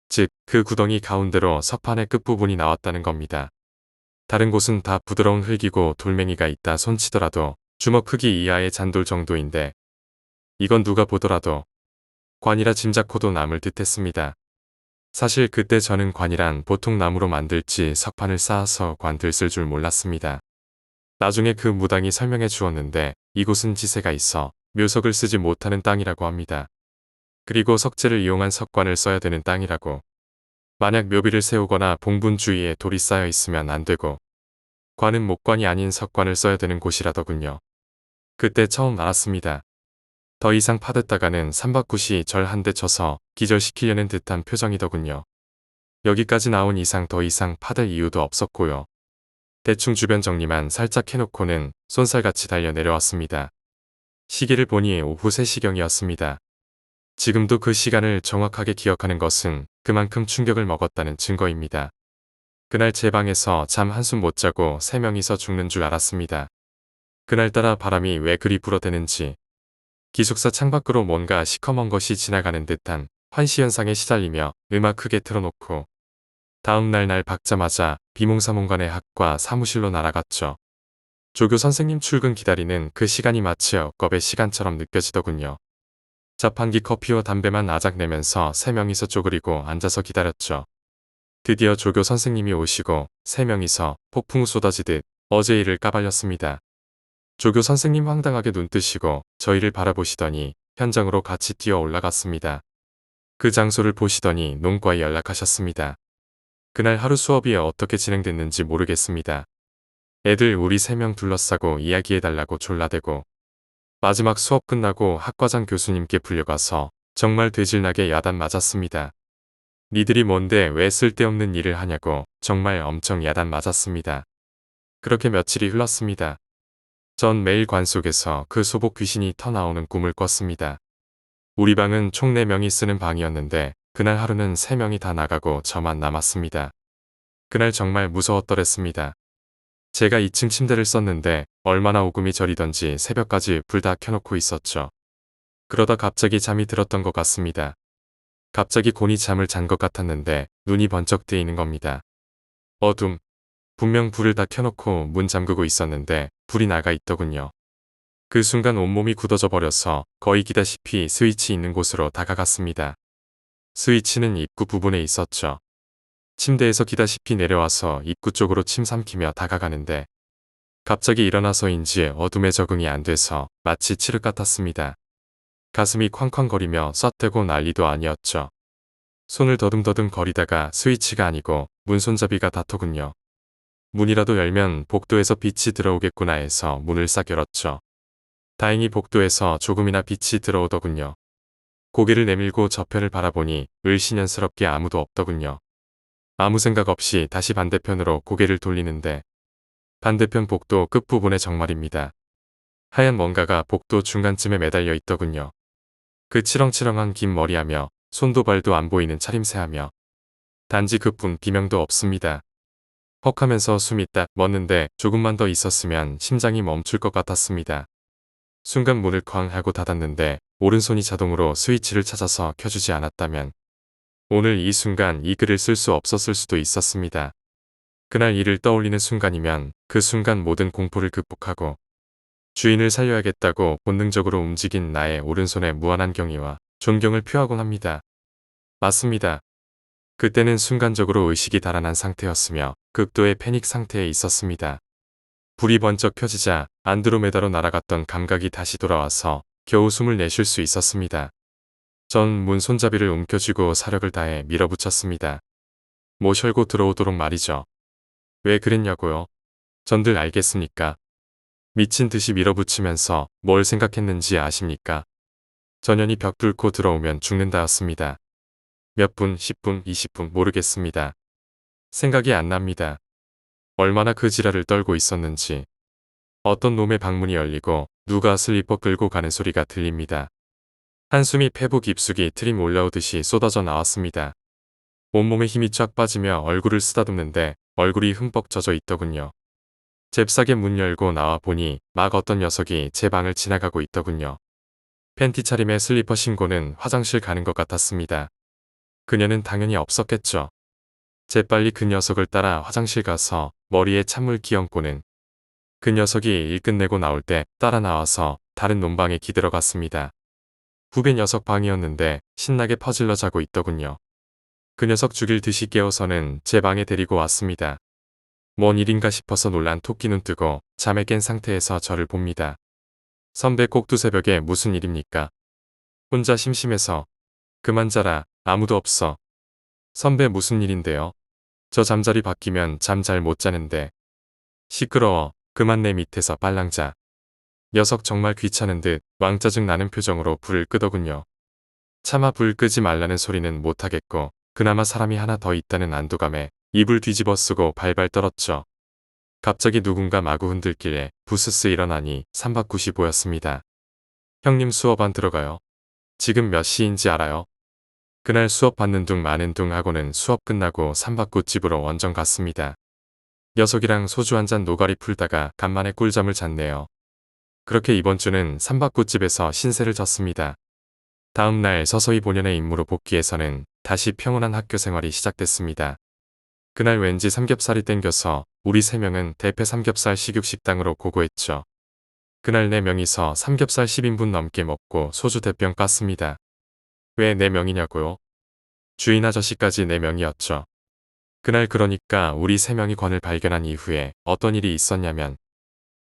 즉 그 구덩이 가운데로 석판의 끝부분이 나왔다는 겁니다. 다른 곳은 다 부드러운 흙이고 돌멩이가 있다 손치더라도 주먹 크기 이하의 잔돌 정도인데 이건 누가 보더라도 관이라 짐작코도 남을 듯 했습니다. 사실 그때 저는 관이란 보통 나무로 만들지 석판을 쌓아서 관들 쓸 줄 몰랐습니다. 나중에 그 무당이 설명해 주었는데 이곳은 지세가 있어 묘석을 쓰지 못하는 땅이라고 합니다. 그리고 석재를 이용한 석관을 써야 되는 땅이라고. 만약 묘비를 세우거나 봉분 주위에 돌이 쌓여 있으면 안 되고 관은 목관이 아닌 석관을 써야 되는 곳이라더군요. 그때 처음 알았습니다. 더 이상 파댔다가는 삼박굿이 절 한 대 쳐서 기절시키려는 듯한 표정이더군요. 여기까지 나온 이상 더 이상 파댈 이유도 없었고요. 대충 주변 정리만 살짝 해놓고는 쏜살같이 달려 내려왔습니다. 시계를 보니 오후 3시경이었습니다. 지금도 그 시간을 정확하게 기억하는 것은 그만큼 충격을 먹었다는 증거입니다. 그날 제 방에서 잠 한숨 못 자고 3명이서 죽는 줄 알았습니다. 그날따라 바람이 왜 그리 불어대는지 기숙사 창밖으로 뭔가 시커먼 것이 지나가는 듯한 환시현상에 시달리며 음악 크게 틀어놓고 다음날 날 밝자마자 비몽사몽간의 학과 사무실로 날아갔죠. 조교 선생님 출근 기다리는 그 시간이 마치 억겁의 시간처럼 느껴지더군요. 자판기 커피와 담배만 아작 내면서 세 명이서 쪼그리고 앉아서 기다렸죠. 드디어 조교 선생님이 오시고 세 명이서 폭풍 쏟아지듯 어제 일을 까발렸습니다. 조교 선생님 황당하게 눈 뜨시고 저희를 바라보시더니 현장으로 같이 뛰어 올라갔습니다. 그 장소를 보시더니 농과에 연락하셨습니다. 그날 하루 수업이 어떻게 진행됐는지 모르겠습니다. 애들 우리 세 명 둘러싸고 이야기해달라고 졸라대고 마지막 수업 끝나고 학과장 교수님께 불려가서 정말 되질나게 야단 맞았습니다. 니들이 뭔데 왜 쓸데없는 일을 하냐고 정말 엄청 야단 맞았습니다. 그렇게 며칠이 흘렀습니다. 전 매일 관 속에서 그 소복 귀신이 터나오는 꿈을 꿨습니다. 우리 방은 총 4명이 쓰는 방이었는데 그날 하루는 3명이 다 나가고 저만 남았습니다. 그날 정말 무서웠더랬습니다. 제가 2층 침대를 썼는데 얼마나 오금이 저리던지 새벽까지 불 다 켜놓고 있었죠. 그러다 갑자기 잠이 들었던 것 같습니다. 갑자기 곤히 잠을 잔 것 같았는데 눈이 번쩍 뜨이는 겁니다. 어둠. 분명 불을 다 켜놓고 문 잠그고 있었는데 불이 나가 있더군요. 그 순간 온몸이 굳어져 버려서 거의 기다시피 스위치 있는 곳으로 다가갔습니다. 스위치는 입구 부분에 있었죠. 침대에서 기다시피 내려와서 입구 쪽으로 침 삼키며 다가가는데 갑자기 일어나서인지 어둠에 적응이 안 돼서 마치 칠흑 같았습니다. 가슴이 쾅쾅거리며 쏴대고 난리도 아니었죠. 손을 더듬더듬 거리다가 스위치가 아니고 문 손잡이가 닿더군요. 문이라도 열면 복도에서 빛이 들어오겠구나 해서 문을 싹 열었죠. 다행히 복도에서 조금이나 빛이 들어오더군요. 고개를 내밀고 저편을 바라보니 을신연스럽게 아무도 없더군요. 아무 생각 없이 다시 반대편으로 고개를 돌리는데 반대편 복도 끝부분에 정말입니다. 하얀 뭔가가 복도 중간쯤에 매달려 있더군요. 그 치렁치렁한 긴 머리하며 손도 발도 안 보이는 차림새하며 단지 그뿐 비명도 없습니다. 헉하면서 숨이 딱 멎는데 조금만 더 있었으면 심장이 멈출 것 같았습니다. 순간 문을 쾅 하고 닫았는데 오른손이 자동으로 스위치를 찾아서 켜주지 않았다면 오늘 이 순간 이 글을 쓸 수 없었을 수도 있었습니다. 그날 일을 떠올리는 순간이면 그 순간 모든 공포를 극복하고 주인을 살려야겠다고 본능적으로 움직인 나의 오른손의 무한한 경의와 존경을 표하곤 합니다. 맞습니다. 그때는 순간적으로 의식이 달아난 상태였으며 극도의 패닉 상태에 있었습니다. 불이 번쩍 켜지자 안드로메다로 날아갔던 감각이 다시 돌아와서 겨우 숨을 내쉴 수 있었습니다. 전 문 손잡이를 움켜쥐고 사력을 다해 밀어붙였습니다. 모셔고 들어오도록 말이죠. 왜 그랬냐고요? 전들 알겠습니까? 미친 듯이 밀어붙이면서 뭘 생각했는지 아십니까? 전현이 벽 뚫고 들어오면 죽는다였습니다. 몇 분, 10분, 20분 모르겠습니다. 생각이 안 납니다. 얼마나 그 지랄을 떨고 있었는지. 어떤 놈의 방문이 열리고 누가 슬리퍼 끌고 가는 소리가 들립니다. 한숨이 페북 깊숙이 트림 올라오듯이 쏟아져 나왔습니다. 온몸에 힘이 쫙 빠지며 얼굴을 쓰다듬는데 얼굴이 흠뻑 젖어 있더군요. 잽싸게 문 열고 나와 보니 막 어떤 녀석이 제 방을 지나가고 있더군요. 팬티 차림에 슬리퍼 신고는 화장실 가는 것 같았습니다. 그녀는 당연히 없었겠죠. 재빨리 그 녀석을 따라 화장실 가서 머리에 찬물 끼얹고는 그 녀석이 일 끝내고 나올 때 따라 나와서 다른 논방에 기들어갔습니다. 후배 녀석 방이었는데 신나게 퍼질러 자고 있더군요. 그 녀석 죽일 듯이 깨워서는 제 방에 데리고 왔습니다. 뭔 일인가 싶어서 놀란 토끼 눈 뜨고 잠에 깬 상태에서 저를 봅니다. 선배 꼭두 새벽에 무슨 일입니까? 혼자 심심해서. 그만 자라. 아무도 없어. 선배 무슨 일인데요? 저 잠자리 바뀌면 잠 잘 못 자는데. 시끄러워. 그만 내 밑에서 빨랑 자. 녀석 정말 귀찮은 듯 왕짜증 나는 표정으로 불을 끄더군요. 차마 불 끄지 말라는 소리는 못하겠고 그나마 사람이 하나 더 있다는 안도감에 입을 뒤집어 쓰고 발발 떨었죠. 갑자기 누군가 마구 흔들길래 부스스 일어나니 3박굿이 보였습니다. 형님 수업 안 들어가요? 지금 몇 시인지 알아요? 그날 수업 받는 둥 마는 둥 하고는 수업 끝나고 3박굿 집으로 원정 갔습니다. 녀석이랑 소주 한잔 노가리 풀다가 간만에 꿀잠을 잤네요. 그렇게 이번 주는 삼박구집에서 신세를 졌습니다. 다음 날 서서히 본연의 임무로 복귀해서는 다시 평온한 학교 생활이 시작됐습니다. 그날 왠지 삼겹살이 땡겨서 우리 3명은 대패 삼겹살 식육식당으로 고고했죠. 그날 4명이서 삼겹살 10인분 넘게 먹고 소주 대병 깠습니다. 왜 4명이냐고요? 주인 아저씨까지 4명이었죠. 그날 그러니까 우리 3명이 권을 발견한 이후에 어떤 일이 있었냐면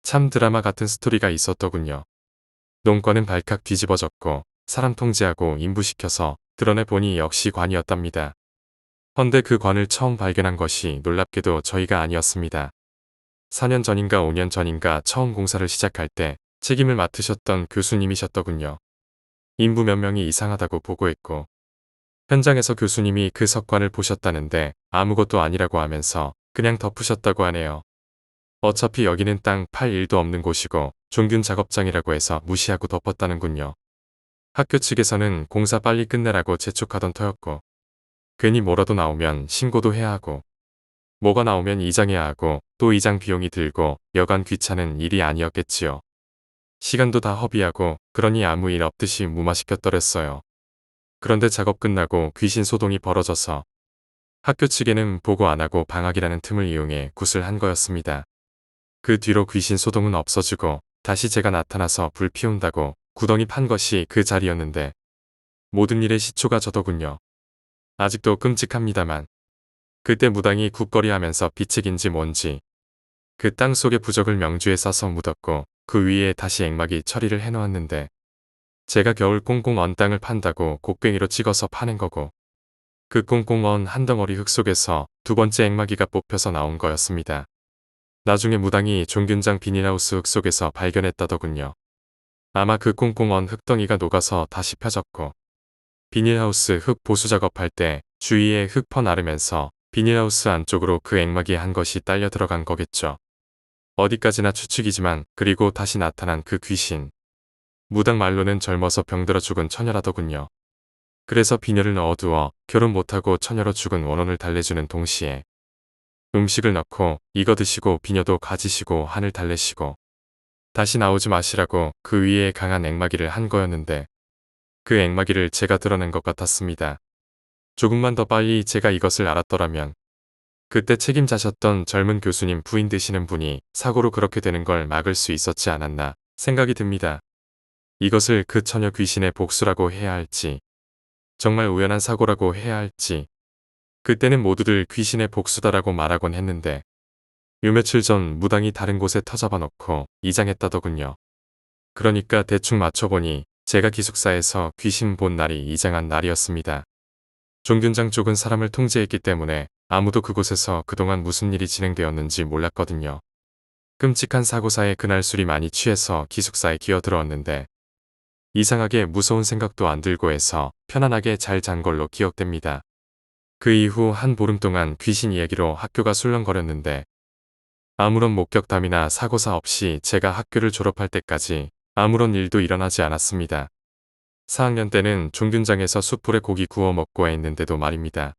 참 드라마 같은 스토리가 있었더군요. 농권은 발칵 뒤집어졌고 사람 통제하고 인부시켜서 드러내보니 역시 관이었답니다. 헌데 그 관을 처음 발견한 것이 놀랍게도 저희가 아니었습니다. 4년 전인가 5년 전인가 처음 공사를 시작할 때 책임을 맡으셨던 교수님이셨더군요. 인부 몇 명이 이상하다고 보고했고 현장에서 교수님이 그 석관을 보셨다는데 아무것도 아니라고 하면서 그냥 덮으셨다고 하네요. 어차피 여기는 땅 팔 일도 없는 곳이고 종균 작업장이라고 해서 무시하고 덮었다는군요. 학교 측에서는 공사 빨리 끝내라고 재촉하던 터였고 괜히 뭐라도 나오면 신고도 해야 하고 뭐가 나오면 이장해야 하고 또 이장 비용이 들고 여간 귀찮은 일이 아니었겠지요. 시간도 다 허비하고 그러니 아무 일 없듯이 무마시켰더랬어요. 그런데 작업 끝나고 귀신 소동이 벌어져서 학교 측에는 보고 안 하고 방학이라는 틈을 이용해 굿을 한 거였습니다. 그 뒤로 귀신 소동은 없어지고 다시 제가 나타나서 불 피운다고 구덩이 판 것이 그 자리였는데 모든 일의 시초가 저더군요. 아직도 끔찍합니다만 그때 무당이 굿거리 하면서 비책인지 뭔지 그 땅 속에 부적을 명주에 싸서 묻었고 그 위에 다시 앵마기 처리를 해놓았는데 제가 겨울 꽁꽁 언 땅을 판다고 곡괭이로 찍어서 파낸 거고 그 꽁꽁 언 한 덩어리 흙 속에서 두 번째 앵마기가 뽑혀서 나온 거였습니다. 나중에 무당이 종균장 비닐하우스 흙 속에서 발견했다더군요. 아마 그 꽁꽁 언 흙덩이가 녹아서 다시 펴졌고 비닐하우스 흙 보수 작업할 때 주위에 흙 퍼 나르면서 비닐하우스 안쪽으로 그 앵마기에 한 것이 딸려 들어간 거겠죠. 어디까지나 추측이지만 그리고 다시 나타난 그 귀신. 무당 말로는 젊어서 병들어 죽은 처녀라더군요. 그래서 비녀를 넣어두어 결혼 못하고 처녀로 죽은 원혼을 달래주는 동시에 음식을 넣고 이거 드시고 비녀도 가지시고 한을 달래시고 다시 나오지 마시라고 그 위에 강한 앵마기를 한 거였는데 그 앵마기를 제가 드러낸 것 같았습니다. 조금만 더 빨리 제가 이것을 알았더라면 그때 책임자셨던 젊은 교수님 부인 되시는 분이 사고로 그렇게 되는 걸 막을 수 있었지 않았나 생각이 듭니다. 이것을 그 처녀 귀신의 복수라고 해야 할지 정말 우연한 사고라고 해야 할지 그때는 모두들 귀신의 복수다라고 말하곤 했는데 요 며칠 전 무당이 다른 곳에 터잡아 놓고 이장했다더군요. 그러니까 대충 맞춰보니 제가 기숙사에서 귀신 본 날이 이장한 날이었습니다. 종균장 쪽은 사람을 통제했기 때문에 아무도 그곳에서 그동안 무슨 일이 진행되었는지 몰랐거든요. 끔찍한 사고사에 그날 술이 많이 취해서 기숙사에 기어들어왔는데 이상하게 무서운 생각도 안 들고 해서 편안하게 잘 잔 걸로 기억됩니다. 그 이후 한 보름 동안 귀신 이야기로 학교가 술렁거렸는데 아무런 목격담이나 사고사 없이 제가 학교를 졸업할 때까지 아무런 일도 일어나지 않았습니다. 4학년 때는 종균장에서 숯불에 고기 구워 먹고 했는데도 말입니다.